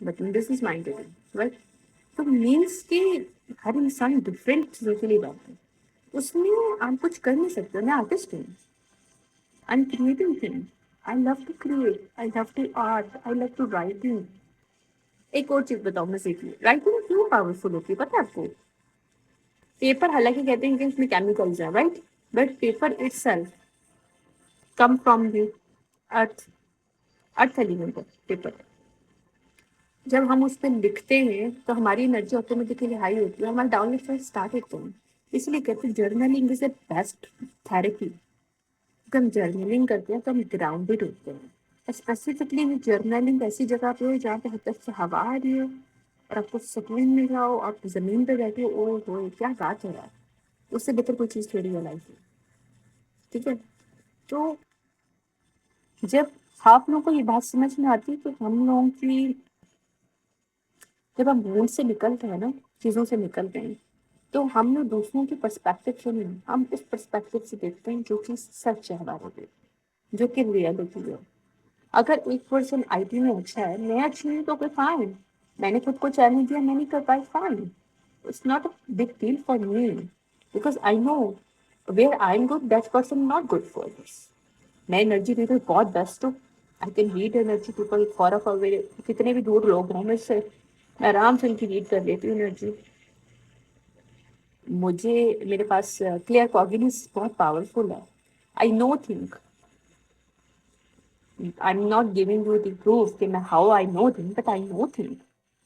بٹ بزنس مائنڈیڈ ہوں. رائٹ. تو مینس کہ ہر انسان ڈفرینٹ چیزوں کے لیے بات ہے. اس میں آپ کچھ کر نہیں سکتے. میں آرٹسٹ ہوں، I am creating thing. I love to create, I love to art, I love to writing. ایک اور چیز بتاؤں میں سیکھ لی، رائٹنگ کیوں پاورفل ہوتی ہے پتہ ہے آپ کو؟ پیپر حالانکہ کہتے ہیں کہ اس میں کیمیکلز ہیں، right, but paper it self come from the earth. Earth element ہے پیپر. جب ہم اس پہ لکھتے ہیں تو ہماری انرجی آٹومیٹکلی ہائی ہوتی ہے، ہمارا ڈاؤن لفٹ اسٹارٹ ہوتا ہے. اس لیے کہتے ہیں journaling is a best therapy. جب ہم جرنلنگ کرتے ہیں تو ہم گراؤنڈیڈ ہوتے ہیں. اسپیسیفکلی جرنلنگ ایسی جگہ پہ ہو جہاں پہ حد تک سے ہوا آ رہی ہے اور آپ کو سکون مل رہا ہو، آپ زمین پہ بیٹھے ہو، او ہو کیا بات ہے یار. اس سے بہتر کوئی چیز تھوڑی ہے لائف میں. ٹھیک ہے. تو جب آپ لوگوں کو یہ بات سمجھ میں آتی ہے کہ ہم لوگوں کی جب ہم موڈ سے نکلتے ہیں نا، چیزوں سے نکلتے ہیں، تو ہم نے دوسروں کی پرسپیکٹو سے نہیں، ہم اس پرسپیکٹو سے دیکھتے ہیں جو کہ سچ ہے ہمارے لیے، جو کہ ریئلٹی ہے. اگر ایک پرسن آئی ٹی میں اچھا ہے، میں اچھی ہوں تو کوئی فائن. میں نے خود کو چیلنج دیا، میں نہیں کر پائی، fine. It's not a big deal for me because I know where I am good that person not good for this. میں انرجی ریڈر بہت بیسٹ ہوں. I can read energy people far off away, کتنے بھی دور لوگ ہوں مجھ سے، میں آرام سے ان کی ریڈ کر لیتی ہوں انرجی. مجھے میرے پاس کلیئر کوگنیس بہت پاورفل ہے. آئی نو think. I'm not giving you the proof کہ میں how I know things, but I know things.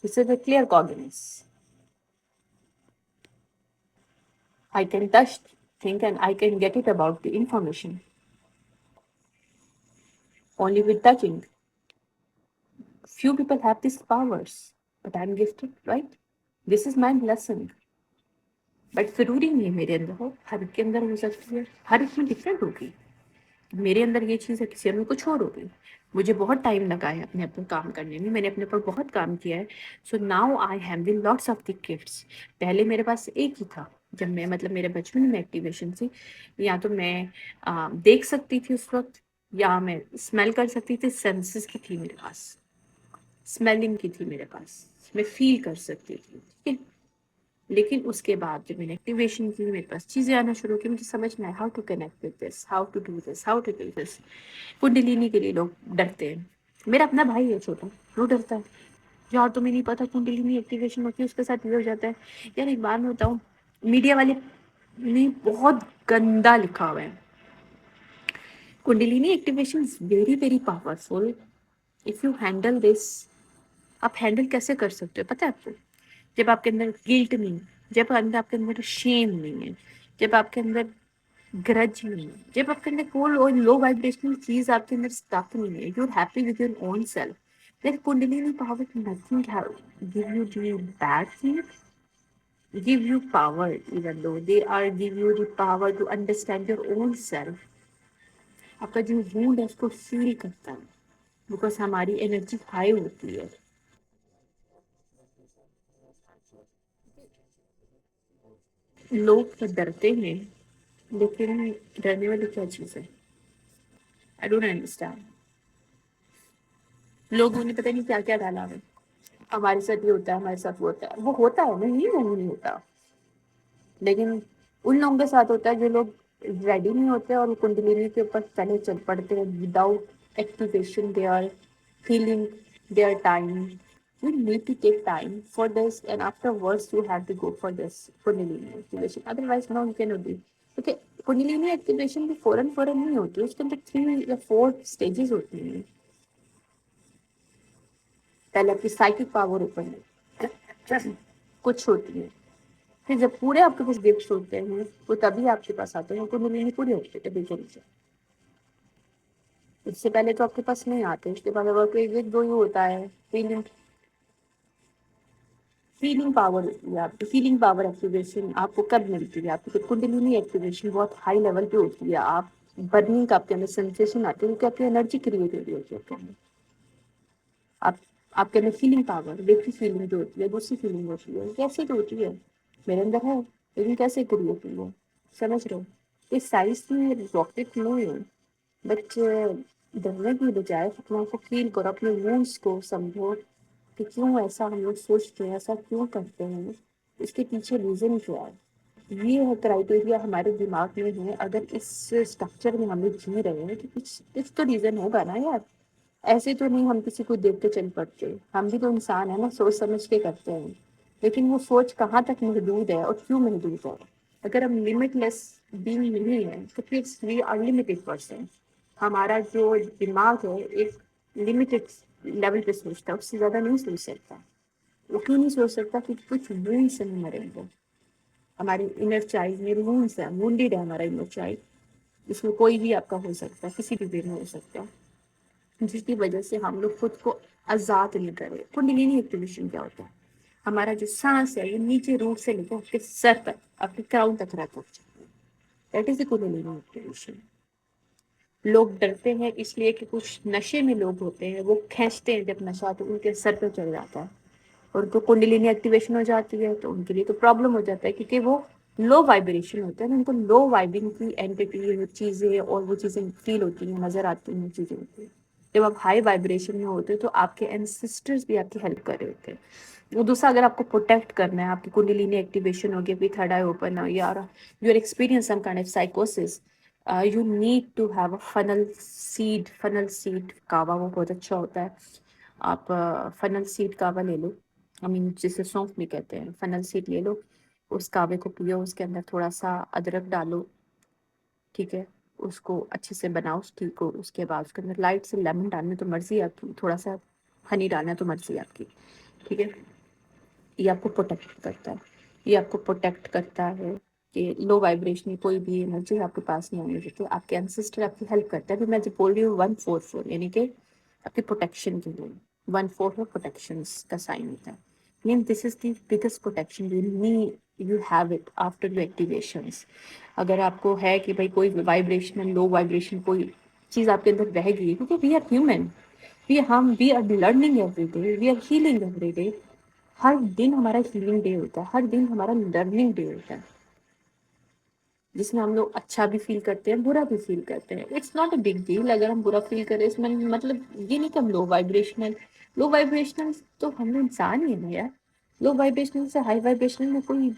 This is a clear cognizance. I can touch things and I can get it about the information. Only with touching. Few people have these powers, but I'm gifted, right? This is my blessing. But ضروری نہیں ہے میرے اندر ہو، ہر ایک کے اندر ہو سکتی ہے، ہر ایک میں ڈفرینٹ ہوگی. میرے اندر یہ چیز ہے، کسی اور میں کچھ اور ہوگی. مجھے بہت ٹائم لگا ہے اپنے اوپر کام کرنے میں، میں نے اپنے اوپر بہت کام کیا ہے. So now I have lots of the gifts. پہلے میرے پاس ایک ہی تھا. جب میں مطلب میرے بچپن میں ایکٹیویشن تھی، یا تو میں دیکھ سکتی تھی اس وقت، یا میں اسمیل کر سکتی تھی. سینسز کی تھی میرے پاس، اسمیلنگ کی تھی میرے پاس، میں فیل کر سکتی تھی. ٹھیک ہے. لیکن اس کے بعد جب میں نے ایکٹیویشن کی، میرے پاس چیزیں آنا شروع کی، مجھے سمجھ میں آیا how to connect with this, how to do this, how to do this. Kundalini کے لیے لوگ ڈرتے ہیں. میرا اپنا بھائی ہے چھوٹا، وہ ڈرتا ہے. یار تمہیں نہیں پتا کنڈلینی ایکٹیویشن ہوتی ہے، اس کے ساتھ یہ ہو جاتا ہے. یار ایک بات میں بتاؤں، میڈیا والے نے بہت گندا لکھا ہوا ہے. Kundalini activation is very very powerful if you handle this. آپ ہینڈل کیسے کر سکتے ہو پتہ ہے آپ کو؟ جب آپ کے اندر گلٹ نہیں، جب آپ کے اندر شیم نہیں ہے، جب آپ کے اندر گرج نہیں ہے، جب آپ کے اندر کوئی لو وائبریشنل چیز آپ کے اندر اسٹک نہیں ہے، you are happy with your own self. Then Kundalini power nothing give you the bad thing, give you power. Even though they are give you the power to understand your own self. آپ کا جو Wundt ہے اس کو فیل کرتا ہے، because ہماری energy high ہوتی ہے. لوگ تو ڈرتے ہیں، لیکن ڈرنے والی کیا چیز ہے؟ I don't understand. لوگوں نے پتہ نہیں کیا کیا ڈالا ہے. ہمارے ساتھ یہ ہوتا ہے، ہمارے ساتھ وہ ہوتا ہے. وہ ہوتا ہے نہیں، وہ نہیں ہوتا. لیکن ان لوگوں کے ساتھ ہوتا ہے جو لوگ ریڈی نہیں ہوتے اور کنڈلینی کے اوپر پہلے چل پڑتے ہیں without activation. They are feeling their time. You need to take time for this, and afterwards you have to go for this Kundalini activation. Otherwise, no, you cannot do. Okay, Kundalini activation بھی فوراً نہیں ہوتی، اس کے اندر 3 یا 4 stages ہوتی ہیں. پہلے آپ کی سائیکک پاور اوپن ہے، کچھ ہوتی ہے. پھر جب پورے آپ کے پاس گفٹس ہوتے ہیں وہ تبھی آپ کے پاس آتے ہیں، کنڈلینی پورے ہوتے ہیں بالکل سے. اس سے پہلے تو آپ کے پاس نہیں آتے. اس کے بعد جو ہی ہوتا ہے فیلنگ پاور ہوتی ہے آپ کی. فیلنگ پاور ایکٹیویشن آپ کو کب ملتی ہے؟ آپ کی کنڈلینی ایکٹیویشن بہت ہائی لیول پہ ہوتی ہے. آپ برننگ کا آپ کے اندر سینسیشن آتی ہے، کیونکہ آپ کی انرجی کریٹ ہو رہی ہوتی ہے. آپ آپ کے اندر فیلنگ پاور، دیکھیے فیلنگ جو ہوتی ہے دوسری فیلنگ ہوتی ہے، کیسے تو ہوتی ہے میرے اندر ہے، لیکن کیسے کری ہوتی ہے سمجھ رہے ہو؟ اس سائز کی راکٹ نہیں ہے. بٹ ڈرنے کی بجائے اپنا کو فیل کرو، اپنے وونس کو سمجھو کہ کیوں ایسا ہم لوگ سوچتے ہیں، ایسا کیوں کرتے ہیں، اس کے پیچھے ریزن کیا ہے. یہ ہے کرائٹیریا ہمارے دماغ میں ہے. اگر اس اسٹرکچر میں ہم لوگ جی رہے ہیں تو کچھ تو ریزن ہوگا نا یار. ایسے تو نہیں ہم کسی کو دیکھ کے چل پڑتے. ہم بھی تو انسان ہیں نا، سوچ سمجھ کے کرتے ہیں. لیکن وہ سوچ کہاں تک محدود ہے اور کیوں محدود ہے؟ اگر ہم لمٹ لیس بینگ نہیں ہے تو پھر وی آر لمیٹڈ پرسن. ہمارا جو دماغ ہے ایک لمیٹڈ لیول پہ سوچتا ہے، اس سے زیادہ نہیں سوچ سکتا. وہ کیوں نہیں سوچ سکتا؟ کہ کچھ وون سے نہیں مریں گے. ہماری انر چائلڈ میں وونس ہے، وونڈیڈ ہے ہمارا انر چائلڈ. اس میں کوئی بھی آپ کا ہو سکتا ہے، کسی بھی وے میں ہو سکتا ہے، جس کی وجہ سے ہم لوگ خود کو آزاد نہیں کرے. کنڈلینی ایکٹیویشن کیا ہوتا ہے؟ ہمارا جو سانس ہے یہ نیچے روٹ سے لے کے آپ کے سر تک، آپ کے کراؤن تک رہتا ہے. That is a Kundalini activation. لوگ ڈرتے ہیں اس لیے کہ کچھ نشے میں لوگ ہوتے ہیں، وہ کھینچتے ہیں جب نشہ تو ان کے سر پہ چڑھ جاتا ہے اور تو کنڈلینی ایکٹیویشن ہو جاتی ہے تو ان کے لیے تو پرابلم ہو جاتا ہے، کیونکہ وہ لو وائبریشن ہوتا ہے. ان کو لو وائبنگ کی اینٹی چیزیں اور وہ چیزیں فیل ہوتی ہیں، نظر آتی ہیں چیزیں ہوتی ہیں. جب آپ ہائی وائبریشن میں ہوتے تو آپ کے اینسسٹرز بھی آپ کی ہیلپ کر رہے ہوتے ہیں. وہ دوسرا اگر آپ کو پروٹیکٹ کرنا ہے، آپ کی کنڈلینی ایکٹیویشن ہوگی، بھی تھرڈ آئی اوپن ہو یا you are experience some kind of سائیکوسس، you need to have a fennel seed kahwa. وہ بہت اچھا ہوتا ہے. آپ فنل سیڈ کعوہ لے لو، جسے سونف بھی کہتے ہیں. فنل سیڈ لے لو، اس کعوے کو پیو، اس کے اندر تھوڑا سا ادرک ڈالو، ٹھیک ہے. اس کو اچھے سے بناؤ ٹھیک کو. اس کے بعد اس کے اندر لائٹ سے لیمن ڈالنا تو مرضی آپ کی، تھوڑا سا ہنی ڈالنا تو مرضی آپ کی، ٹھیک ہے. یہ آپ کو پروٹیکٹ کرتا ہے. یہ آپ کو پروٹیکٹ کرتا ہے کہ لو وائبریشن کوئی بھی انرجی آپ کے پاس نہیں آنے دیتے. آپ کے انسسٹر آپ کی ہیلپ کرتا ہے. میں جو بول رہی ہوں 144 یعنی کہ آپ کی پروٹیکشن کے لیے 14 پروٹیکشن کا سائن ہوتا ہے. Man this is the biggest protection you have it after your activations. اگر آپ کو ہے کہ بھائی کوئی وائبریشن لو وائبریشن کوئی چیز آپ کے اندر رہ گئی ہے، کیونکہ we are human, we are learning every day, we are healing every day. ہر دن ہمارا ہیلنگ ڈے ہوتا ہے، ہر دن ہمارا لرننگ ڈے ہوتا ہے، جس میں ہم لوگ اچھا بھی فیل کرتے ہیں، برا بھی فیل کرتے ہیں. It's not a big deal اگر ہم برا فیل کریں. اس میں مطلب یہ نہیں کہ ہم لو وائبریشنل تو ہم لوگ انسان ہی ہیں یار. لو وائبریشنل سے ہائی وائبریشنل میں کوئی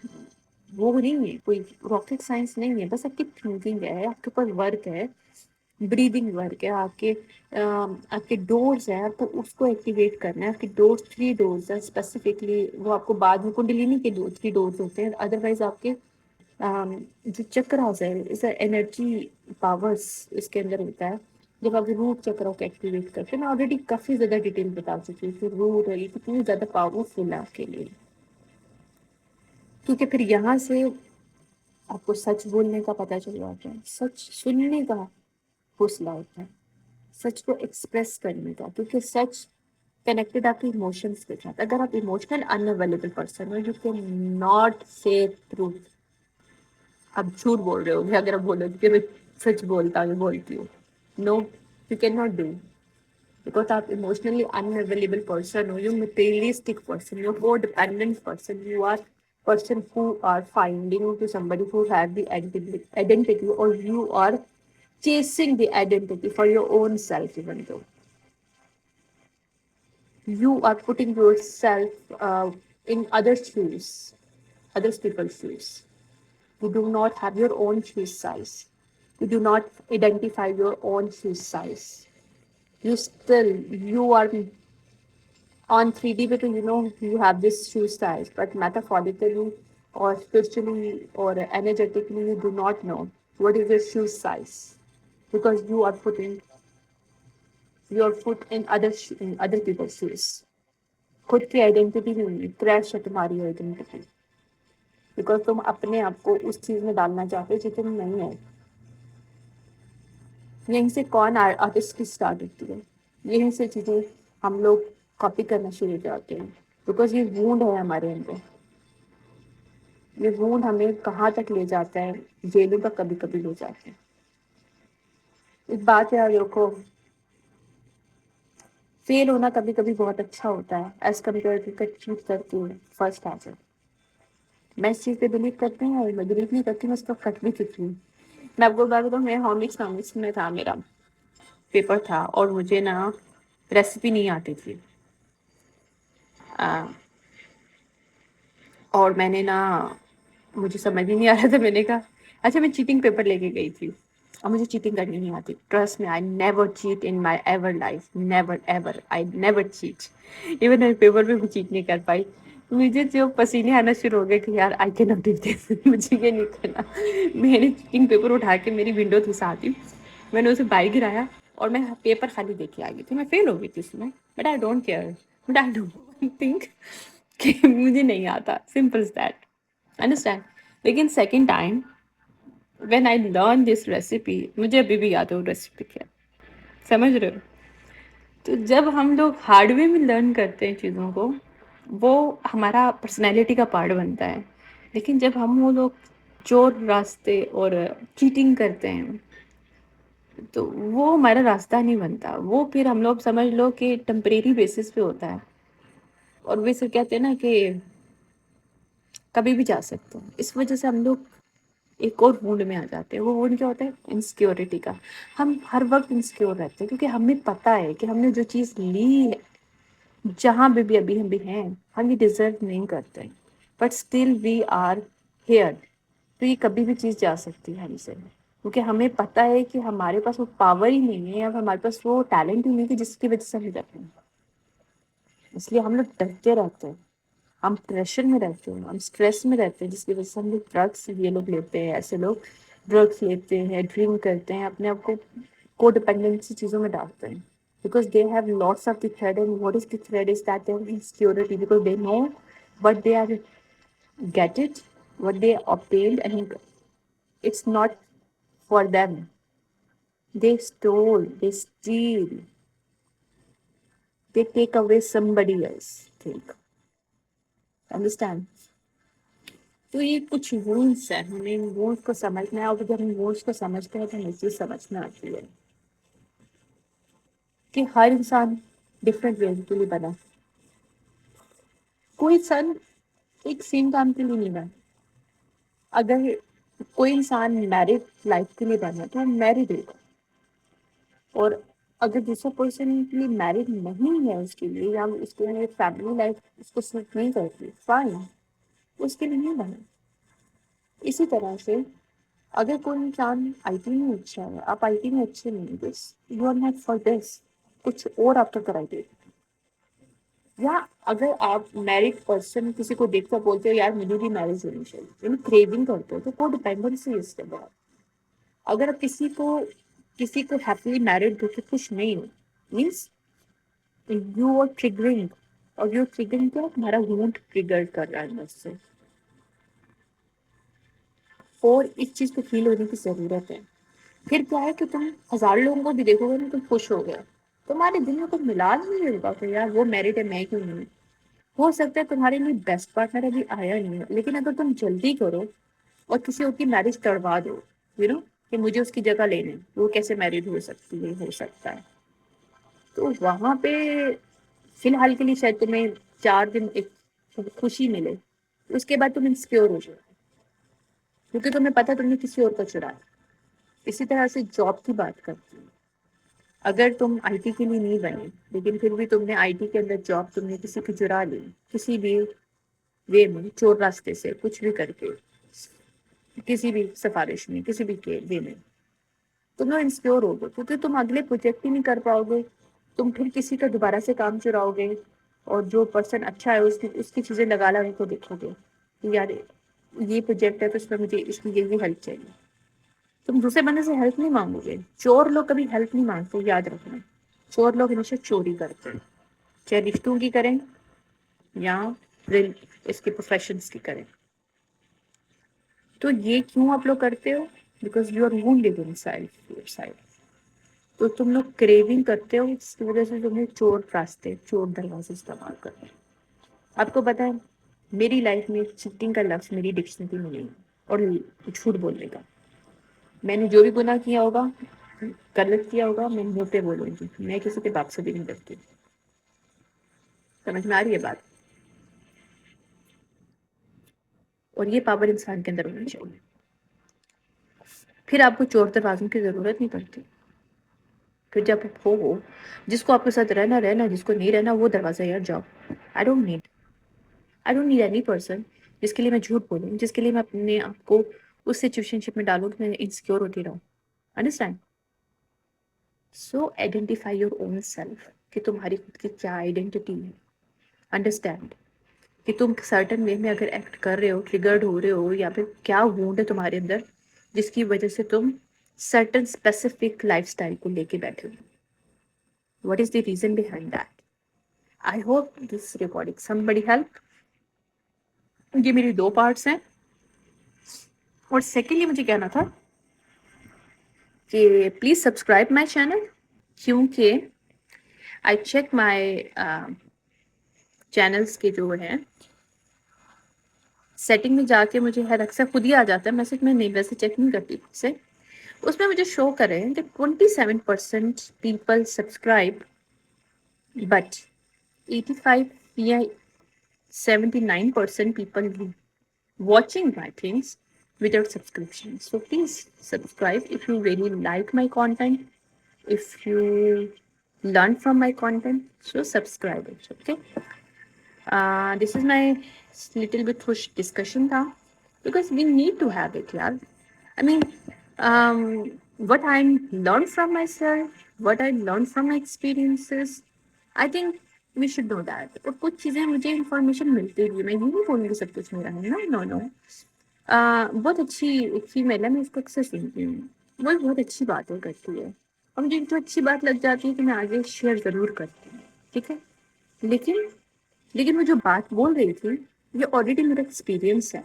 وہ نہیں ہے، کوئی راکٹ سائنس نہیں ہے. بس آپ کی تھنکنگ ہے، آپ کے اوپر ورک ہے، بریدنگ ورک ہے. آپ کے ڈورز ہیں تو اس کو ایکٹیویٹ کرنا ہے. آپ کے ڈورز 3 ڈورز ہیں اسپیسیفکلی، وہ آپ کو بعد میں کنڈلینی کے 3 ڈورز ہوتے ہیں. ادروائز آپ کے جو چکراز ہے، اس انرجی پاورس اس کے اندر ہوتا ہے. جب آپ روٹ چکروں کو ایکٹیویٹ کرتے ہیں، میں آلریڈی کافی زیادہ ڈیٹیل بتا چکی ہوں کہ روٹ ہے یہ کتنی زیادہ پاورفل ہے آپ کے لیے. کیونکہ پھر یہاں سے آپ کو سچ بولنے کا پتہ چل جاتا ہے، سچ سننے کا حوصلہ ہوتا ہے، سچ کو ایکسپریس کرنے کا. کیونکہ سچ کنیکٹڈ آپ کے ایموشنس کے ساتھ. اگر آپ ایموشنل انویلیبل پرسن ہو، you can not say truth. اب جھوٹ بول رہے ہو گے اگر آپ بولو گے کہ میں سچ بولتی ہوں. No, you can not do. Because آپ ایموشنلی انویلیبل پرسن ہو، you materialistic person, you codependent person, you are person who are finding to somebody who have the identity, or you are chasing the identity for your own self. Even though you are putting yourself in others shoes, others people's shoes, you do not have your own shoe size, you do not identify your own shoe size. You are on 3D because you have this shoe size, but metaphorically or spiritually or energetically you do not know what is your shoe size, because you are putting your foot in other people's shoes. خود کی identity نہیں ہوئی، crash ہے تمہاری identity. Because تم اپنے آپ کو اس چیز میں ڈالنا چاہتے ہو جو تم نہیں ہے. یہیں سے کون آرٹسٹ کی اسٹارٹ ہوتی ہے. یہیں سے چیزیں ہم لوگ کاپی کرنا شروع ہو جاتے ہیں. بیکاز یہ وونڈ ہے ہمارے اندر. یہ وونڈ ہمیں کہاں تک لے جاتا ہے, جیلوں تک کبھی کبھی لے جاتے ہیں. ایک بات ہے دیکھو, فیل ہونا کبھی کبھی بہت اچھا ہوتا ہے ایز کمپیئر ٹو چیز کرتی ہوں فرسٹ آنسر. میں اس چیز پہ بلیو کرتی ہوں, اور میں بلیو نہیں کرتی ہوں, اس کو کٹ بھی چکی ہوں. میں آپ کو بتا دوں, میں ہامکس میں تھا, میرا پیپر تھا, اور مجھے نا ریسیپی نہیں آتی تھی. اور میں نے نا, مجھے سمجھ ہی نہیں آ رہا تھا, میں نے کہا اچھا میں چیٹنگ پیپر لے کے گئی تھی, اور مجھے چیٹنگ کرنی نہیں آتی. Trust me, I never chat in my ever life, never ever, I never chat. Even میں پیپر پہ بھی چیٹ نہیں کر پائی. مجھے جو پسینے آنا شروع ہو گئے کہ یار I can not do this, مجھے یہ نہیں کرنا. میں نے چیٹنگ پیپر اٹھا کے میری ونڈو تھی ساتھ ہی, میں نے اسے باہر گرایا, اور میں پیپر خالی دے کے آ گئی تھی. میں فیل ہو گئی تھی اس میں, but I don't care, but I don't think کہ مجھے نہیں آتا. Simple is that, understand. لیکن second time when I learn this recipe, مجھے ابھی بھی یاد ہے وہ ریسیپی کیا, سمجھ رہے ہو. تو جب ہم لوگ ہارڈ وے میں لرن کرتے ہیں چیزوں کو, وہ ہمارا پرسنالٹی کا پارٹ بنتا ہے. لیکن جب ہم وہ لوگ چور راستے اور چیٹنگ کرتے ہیں, تو وہ ہمارا راستہ نہیں بنتا. وہ پھر ہم لوگ سمجھ لو کہ ٹیمپریری بیسس پہ ہوتا ہے. اور ویسے کہتے ہیں نا کہ کبھی بھی جا سکتے ہیں. اس وجہ سے ہم لوگ ایک اور وونڈ میں آ جاتے ہیں. وہ وونڈ کیا ہوتا ہے, انسیکیورٹی کا. ہم ہر وقت انسیکیور رہتے ہیں, کیونکہ ہمیں پتہ ہے کہ ہم نے جو چیز لی ہے, جہاں بھی ابھی ہم بھی ہیں, ہم یہ ڈیزرو نہیں کرتے, but still we are here. تو یہ کبھی بھی چیز جا سکتی ہے ہم سے, کیونکہ ہمیں پتہ ہے کہ ہمارے پاس وہ پاور ہی نہیں ہے, اب ہمارے پاس وہ ٹیلنٹ ہی نہیں ہے جس کی وجہ سے ہم ڈر رہے ہیں. اس لیے ہم لوگ ڈرتے رہتے ہیں, ہم پریشر میں رہتے ہیں, ہم اسٹریس میں رہتے ہیں, جس کی وجہ سے ہم لوگ ڈرگس یہ لوگ لیتے ہیں. ایسے لوگ ڈرگس لیتے ہیں, ڈرنک کرتے ہیں, اپنے آپ کو کو ڈیپینڈنسی چیزوں میں ڈالتے ہیں. Because they have lots of the thread, and what is the thread is that their insecurity, because they know what they are get it, what they obtained, and it's not for them. They stole, they steal, they take away somebody else thing. Understand? تو یہ کچھ rules ہیں, ہمیں ان rules کو سمجھنا ہے. اور جب ہم رولس کو سمجھتے ہیں تو ہمیں چیز سمجھنا آتی ہے کہ ہر انسان ڈفرینٹ وے کے لیے بنا. کوئی انسان ایک سیم کام کے لیے نہیں بنا. اگر کوئی انسان میرڈ لائف کے لیے بنا تو وہ میرڈ ہوگا, اور اگر دوسرا پرسن کے لیے میرڈ نہیں ہے, اس کے لیے, یا اس کے لیے فیملی لائف اس کو سوٹ نہیں کرتی, فائن, اس کے لیے نہیں بنا. اسی طرح سے اگر کوئی انسان آئی ٹی میں اچھا ہے, آپ آئی ٹی میں اچھے نہیں, this you are not for this, کچھ اور آپ کو کرائی دے. یا اگر آپ میرڈ پرسن کسی کو دیکھ کر بولتے ہو یار مجھے بھی میرج ہونی چاہیے, کریونگ کرتے ہو, تو کو ڈیپینڈنسی اس کے بعد. اگر آپ کسی کو ہیپیلی میرڈ ہو کے خوش نہیں ہو, مینس یو آر ٹریگرنگ, اور یو ٹریگرنگ کیا, تمہارا وونڈ ٹریگر کر رہا ہے اندر سے, اور اس چیز کو فیل ہونے کی ضرورت ہے. پھر کیا ہے کہ تم ہزار لوگوں کو بھی دیکھو گے نا, تم خوش ہو گئے, تمہارے دل میں کوئی ملال نہیں ہوگا کہ یار وہ میرڈ ہے میں کیوں نہیں. ہو سکتا ہے تمہارے لیے بیسٹ پارٹنر ابھی آیا نہیں ہے, لیکن اگر تم جلدی کرو اور کسی اور کی میرج کروا دو, یو نو, کہ مجھے اس کی جگہ لینے, وہ کیسے میرڈ ہو سکتی ہے, ہو سکتا ہے, تو وہاں پہ فی الحال کے لیے شاید تمہیں 4 دن ایک خوشی ملے, اس کے بعد تم انسیکیور ہو جاؤ, کیونکہ تمہیں پتا تم نے کسی اور کو چرایا. اسی طرح سے جاب کی بات کرتی ہوں. اگر تم آئی ٹی کے لیے نہیں بنے, لیکن پھر بھی تم نے آئی ٹی کے اندر جاب تم نے کسی کی چرا لی, کسی بھی وے میں, چور راستے سے, کچھ بھی کر کے, کسی بھی سفارش میں, کسی بھی وے میں, تم لوگ انسیکیور ہو گے, کیونکہ تم اگلے پروجیکٹ ہی نہیں کر پاؤ گے. تم پھر کسی کا دوبارہ سے کام چراؤ گے, اور جو پرسن اچھا ہے اس کی چیزیں لگا لا کو دیکھو گے کہ یار یہ پروجیکٹ ہے تو اس میں مجھے اس کی یہ ہیلپ چاہیے. تم دوسرے بندے سے ہیلپ نہیں مانگو گے. چور لوگ کبھی ہیلپ نہیں مانگتے, یاد رکھنا. چور لوگ ہمیشہ چوری کرتے ہیں, چاہے رشتوں کی کریں یا اس کے پروفیشنس کی کریں. تو یہ کیوں آپ لوگ کرتے ہو؟ Because you are wounded inside. تو تم لوگ کریونگ کرتے ہو، اس کی وجہ سے تمہیں چور راستے، چور دروازے استعمال کرتے ہیں. آپ کو پتا ہے میری لائف میں چیٹنگ کا لفظ میری ڈکشنری میں نہیں ہے، اور جھوٹ بولنے کا. میں نے جو بھی گناہ کیا ہوگا، غلط کیا ہوگا، میں منہ پہ بولوں گی. میں کسی کے باپ سے بھی نہیں ڈرتی. سمجھ میں آ رہی ہے بات؟ اور یہ پاور انسان کے اندر ہونی چاہیے. پھر آپ کو چور دروازوں کی ضرورت نہیں پڑتی. پھر جب ہو جس کو آپ کے ساتھ رہنا رہنا، جس کو نہیں رہنا وہ دروازہ یار جاؤ. I don't need any person جس کے لیے میں جھوٹ بولوں، جس کے لیے میں اپنے آپ کو اس سچویشن شپ میں ڈالوں کہ میں انسیکیور ہوتی رہوں. Understand? So identify your own self کہ تمہاری خود کی کیا آئیڈینٹی ہے. انڈرسٹینڈ کہ تم سرٹن وے میں اگر ایکٹ کر رہے ہو، ٹریگرڈ ہو رہے ہو، یا پھر کیا وونڈ ہے تمہارے اندر جس کی وجہ سے تم سرٹن اسپیسیفک لائف اسٹائل کو لے کے بیٹھے ہو. What is the reason behind that? I hope this recording some بڑی ہیلپ. یہ میری 2 پارٹس ہیں. اور سیکنڈلی مجھے کہنا تھا کہ پلیز سبسکرائب مائی چینل، کیونکہ آئی چیک مائی چینلس کے جو ہیں سیٹنگ میں جا کے مجھے ہر اکثر خود ہی آ جاتا ہے میسج. میں نہیں ویسے چیک نہیں کرتی خود سے. اس میں مجھے شو کر رہے ہیں کہ 27% پیپل سبسکرائب بٹ 85 یا 79% people watching my things without subscription. So please subscribe if you really like my content. If you learn from my content, so subscribe it. Okay. This is my little bit push discussion tha, because we need to have it, yeah. I mean, what I learned from myself, what I learned from my experiences, I think we should know that. اور کچھ چیزیں مجھے information ملتی بھی، میں یہ نہیں بولوں گی سب کچھ میرا ہے نا. نو نو. بہت اچھی ایک فیمیل ہے، میں اس کو اکثر سنتی ہوں. وہ بہت اچھی باتیں کرتی ہے، اور مجھے جو اچھی بات لگ جاتی ہے کہ میں آگے شیئر ضرور کرتی ہوں. ٹھیک ہے. لیکن وہ جو بات بول رہی تھی یہ آلریڈی میرا ایکسپیرئنس ہے.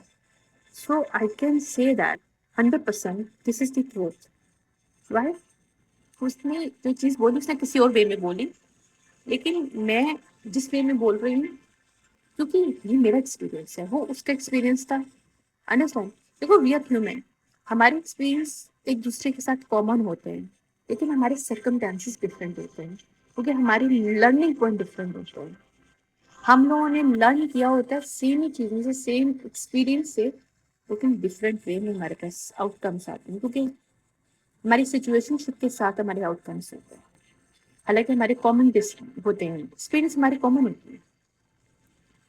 So I can say that 100% this is the truth. Why? اس نے جو چیز بولی اس نے کسی اور وے میں بولی، لیکن میں جس وے میں بول رہی ہوں کیونکہ یہ میرا ایکسپیرئنس ہے، وہ اس کا ایکسپیرئنس تھا. انڈرسٹینڈ؟ دیکھو وی آر ہیومن. ہمارے ایکسپیرئنس ایک دوسرے کے ساتھ کامن ہوتے ہیں، لیکن ہمارے سرکمٹانسز ڈفرینٹ ہوتے ہیں، کیونکہ ہماری لرننگ پوائنٹ ڈفرینٹ ہوتے ہیں. ہم لوگوں نے لرن کیا ہوتا ہے سیم ہی چیزوں سے، سیم ایکسپیرئنس سے، لیکن ڈفرینٹ وے میں ہمارے پاس آؤٹ کمس آتے ہیں، کیونکہ ہماری سچویشن شپ کے ساتھ ہمارے آؤٹ کمس ہوتے ہیں. حالانکہ ہمارے کامن ہوتے ہیں، ایکسپیرئنس ہمارے کامن ہوتے ہیں.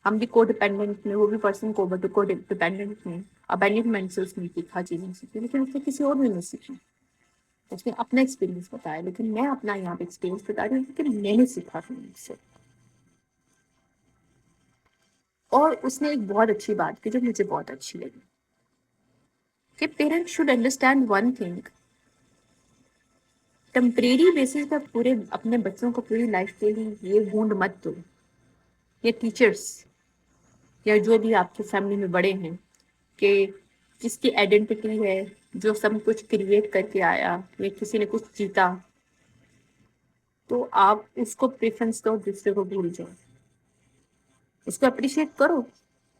ہم بھی کو ڈیپینڈنٹ میں، وہ بھی پرسن کو ڈیپینڈنٹ میں ابینڈمنٹ سے اس نے سیکھا چیزیں سیکھی، لیکن اس نے کسی اور نے نہیں سیکھی. اس نے اپنا ایکسپیرئنس بتایا، لیکن میں اپنا یہاں پہ ایکسپیرئنس بتا رہی ہوں کہ میں نے سیکھا فیملی سے. اور اس نے ایک بہت اچھی بات کی جو مجھے بہت اچھی لگی کہ parent should understand one thing. Temporary basis پر پورے اپنے بچوں کو پوری لائف کے لیے یہ گونڈ مت دو. یہ ٹیچرس یا جو بھی آپ کے فیملی میں بڑے ہیں کہ جس کی آئیڈینٹی ہے، جو سب کچھ کریٹ کر کے آیا، یا کسی نے کچھ جیتا، تو آپ اس کو پریفرنس دو، دوسرے کو بھول جاؤ. اس کو اپریشیٹ کرو،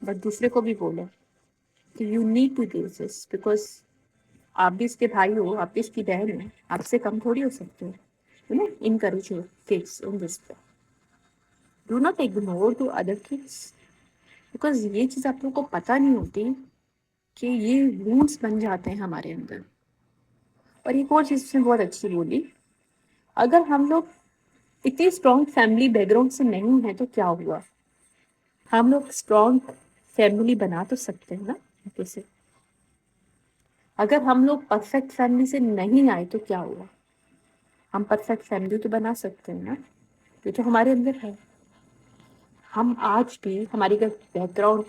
بٹ دوسرے کو بھی بولو کہ you need to do this, because آپ بھی اس کے بھائی ہو، آپ بھی اس کی بہن ہو، آپ سے کم تھوڑی ہو سکتے ہو. Encourage your kids in this way. Do not ignore to other kids, because یہ چیز آپ لوگوں کو پتہ نہیں ہوتی کہ یہ وونڈس بن جاتے ہیں ہمارے اندر. اور ایک اور چیز اس نے بہت اچھی بولی، اگر ہم لوگ اتنی اسٹرانگ فیملی بیک گراؤنڈ سے نہیں ہیں تو کیا ہوا؟ ہم لوگ اسٹرانگ فیملی بنا تو سکتے ہیں نا کیسے. اگر ہم لوگ پرفیکٹ فیملی سے نہیں آئے تو کیا ہوا؟ ہم پرفیکٹ فیملی تو بنا سکتے ہیں نا، یہ تو ہمارے اندر ہے. ہم آج بھی ہماری اگر back ground,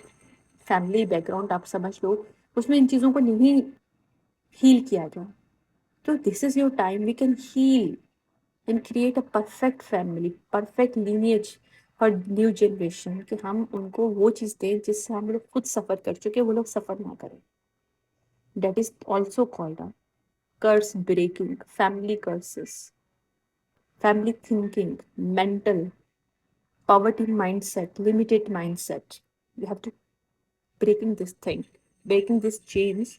family back ground آپ سمجھ لو، اس میں ان چیزوں کو نہیں ہیل کیا گیا، تو this is your time. We can heal and create a perfect family, perfect lineage اور نیو جنریشن، کہ ہم ان کو وہ چیز دیں جس سے ہم لوگ خود سفر کر چکے وہ لوگ سفر نہ کریں. That is also called a curse breaking, family curses, family thinking, mental poverty mindset, limited mindset. You have to breaking this thing, breaking this chains,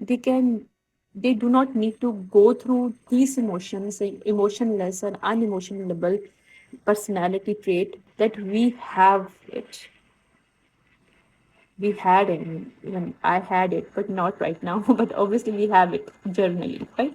they can they do not need to go through these emotions, emotionless and unemotionable personality trait that we have it. We had it, even I had it, but not right now. But obviously we have it generally, right?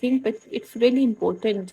thing, but it's really important.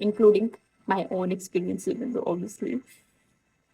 including my own experience, even though obviously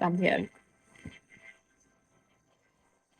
come here.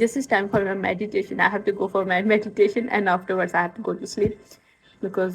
This is time for my meditation. I have to go for my meditation and afterwards I have to go to sleep because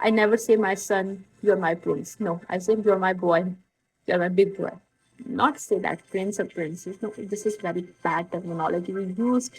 I never say my son, you're my prince. No, I say you're my boy, you're my big boy. Not say that prince or princess. No, this is very bad terminology we used.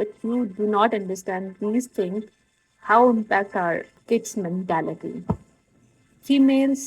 but you do not understand these things, how impact our kids' mentality. Females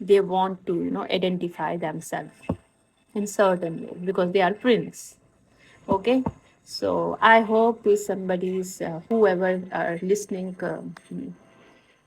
They want to, you know, identify themselves in certain way because they are prince. Okay, so I hope if somebody's whoever are listening,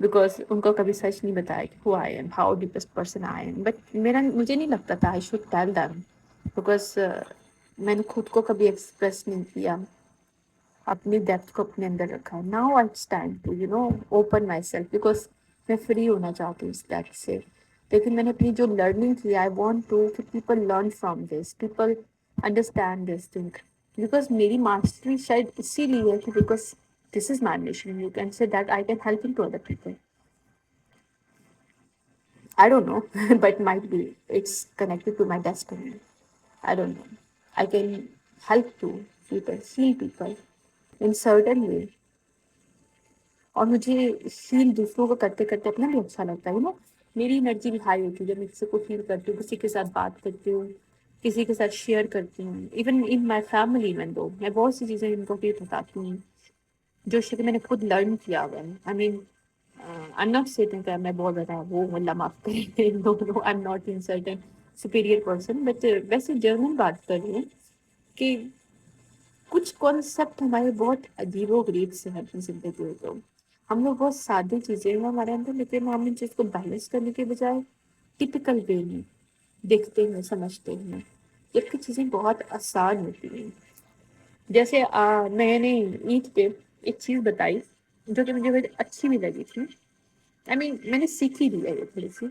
because ان کو کبھی سچ نہیں بتایا کہ who I am how deepest person I am. But مجھے نہیں لگتا تھا I should tell them because میں نے خود کو کبھی ایکسپریس نہیں کیا, اپنی ڈیپتھ کو اپنے اندر رکھا. Now it's time to open myself because میں فری ہونا چاہتی ہوں اس ڈیپتھ سے. لیکن میں نے اپنی جو لرننگ کی آئی وانٹ ٹو کہ people learn from this, people understand this thing. Because میری ماسٹری شاید اسی لیے ہے کہ because this is my mission, you can say that I can help to other people. I don't know, but might be it's connected to my destiny. I don't know. I can help to people, heal people in certain way. اور مجھے فیل دوسروں کو کرتے کرتے اپنا بھی اچھا لگتا ہے. میری انرجی بھی ہائی ہوتی ہے جب میں کسی کو فیل کرتی ہوں, کسی کے ساتھ بات کرتی ہوں, کسی کے ساتھ شیئر کرتی ہوں. ایون ان مائی فیملی میں بہت سی چیزیں ان کو بھی بتاتی ہوں جو شکل میں نے خود لرن کیا ہوا ہے. آئی مین I'm not saying کہ میں بہت زیادہ وہ اللہ معاف کرے, no no I'm not in certain superior person, but ویسے جرمن بات کر رہی ہوں کہ کچھ کانسیپٹ ہمارے بہت عجیب و غریب سے ہیں اپنی زندگی میں. تو ہم لوگ بہت سادی چیزیں ہیں ہمارے اندر, لیکن ہم ان چیز کو بیلنس کرنے کے بجائے ٹپیکل وے میں دیکھتے ہیں, سمجھتے ہیں, جبکہ چیزیں بہت آسان ہوتی ہیں. جیسے میں نے عید پہ ایک چیز بتائی جو کہ مجھے بہت اچھی بھی لگی تھی. آئی مین میں نے سیکھی دی ہے یہ تھوڑی سی.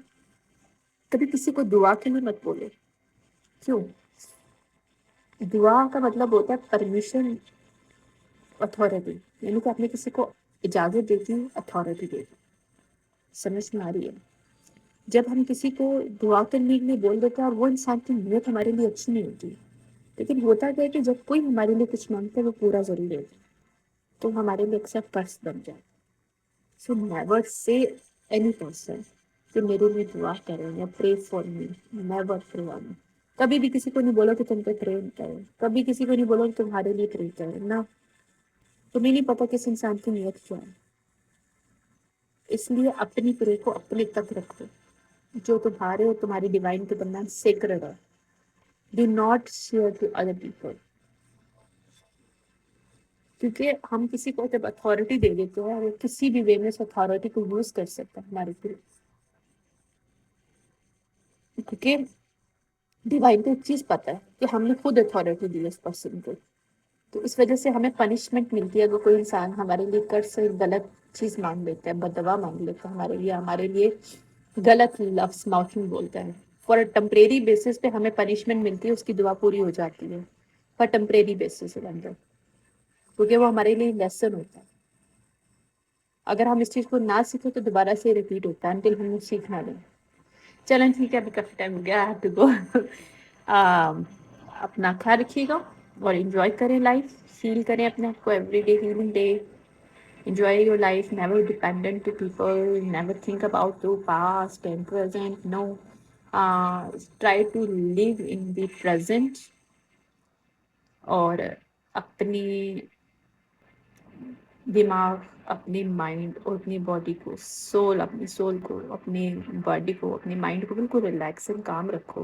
کبھی کسی کو دعا کے لیے مت بولے. کیوں؟ دعا کا مطلب ہوتا ہے پرمیشن, اتھارٹی, یعنی کہ آپ نے کسی کو اجازت دیتی ہوں, اتھارٹی دیتی. سمجھ میں آ رہی ہے؟ جب ہم کسی کو دعا کرنے کے لیے بول دیتے ہیں اور وہ انسان کی نیت ہمارے لیے اچھی نہیں ہوتی, لیکن ہوتا کیا ہے کہ جب کوئی ہمارے لیے کچھ مانگتا ہے وہ پورا ضرور دیتا ہے, تو ہمارے لیے اکثر فرض بن جائے. سو نیور سے اینی پرسن کہ میرے لیے دعا کریں یا پرے فار می, نیور پرے آن می. کبھی بھی کسی کو نہیں بولو کہ تم پہ پرے کرے, کبھی کسی کو نہیں بولو کہ تمہارے لیے پرے کرے. نہ, تمہیں نہیں پتا کس انسان کی نیت کیا ہے. اس لیے اپنی پرے کو اپنے تک رکھو, جو تمہارے اور تمہاری ڈیوائن کے درمیان سیکرڈ ہے. Do not share to other people. کیونکہ ہم کسی کو جب اتھارٹی دے دیتے ہیں, وہ کسی بھی وے میں اس اتھارٹی کو یوز کر سکتا ہے ہمارے لیے. کیونکہ ڈیوائن کو ایک چیز پتا ہے کہ ہم نے خود اتھارٹی دی اس پرسن کو, تو اس وجہ سے ہمیں پنشمنٹ ملتی ہے اگر کوئی انسان ہمارے لیے کر سے غلط چیز مانگ لیتا ہے, بددعا مانگ لیتا ہے ہمارے لیے غلط لفظ ماؤتھنگ بولتا ہے. فار ٹمپریری بیسس پہ ہمیں پنشمنٹ ملتی ہے, اس کی دعا پوری ہو جاتی ہے پر ٹمپریری بیسس کے اندر, کیونکہ وہ ہمارے لیے لیسن ہوتا ہے. اگر ہم اس چیز کو نہ سیکھیں تو دوبارہ سے ریپیٹ ہوتا ہے انٹل ہم سیکھنا دیں. چلیں ٹھیک ہے, ابھی کافی ٹائم ہو گیا, I have to go. اپنا خیال رکھیے گا اور انجوائے کریں لائف, فیل کریں اپنے آپ کو every day healing day. Enjoy your life, never dependent to people, never think about the past and present. No, try to live in the present. اور اپنی دماغ, اپنی مائنڈ اور اپنی باڈی کو, اپنی سول کو, اپنی باڈی کو, اپنی مائنڈ کو بالکل ریلیکس اینڈ کام رکھو.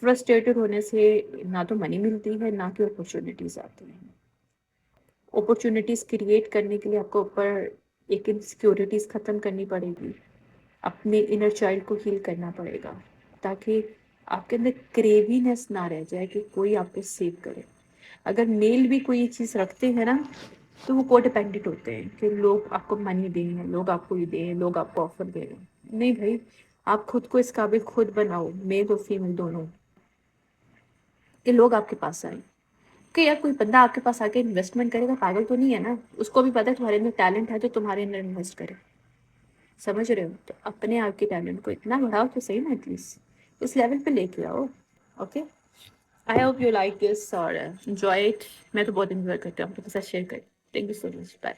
فرسٹریٹڈ ہونے سے نہ تو منی ملتی ہے, نہ کہ اپرچونیٹیز آتی ہیں. اپرچونیٹیز کریٹ کرنے کے لیے آپ کو اوپر ایک انسیکیورٹیز ختم کرنی پڑے گی, اپنے انر چائلڈ کو ہیل کرنا پڑے گا, تاکہ آپ کے اندر کریونیس نہ رہ جائے کہ کوئی آپ کو سیو کرے. اگر میل بھی کوئی چیز رکھتے ہیں نا, تو وہ کو ڈیپینڈنٹ ہوتے ہیں کہ لوگ آپ کو منی دیں, لوگ آپ کو یہ دیں, لوگ آپ کو آفر دیں. نہیں بھائی, آپ خود کو اس قابل خود بناؤ, میل اور فیمیل دونوں, کہ لوگ آپ کے پاس آئیں. کہ یار کوئی بندہ آپ کے پاس آ کے انویسٹمنٹ کرے گا, پاگل تو نہیں ہے نا, اس کو بھی پتا ہے تمہارے اندر ٹیلنٹ ہے تو تمہارے اندر انویسٹ کرے. سمجھ رہے ہو؟ تو اپنے آپ کے ٹیلنٹ کو اتنا بڑھاؤ تو صحیح نا, ایٹ لیسٹ اس لیول پہ لے کے آؤ. Okay, I hope you like this اور انجوائے اٹ. میں تو بہت انجوائے کرتی ہوں آپ کے ساتھ شیئر کر. Thank you so much, bye.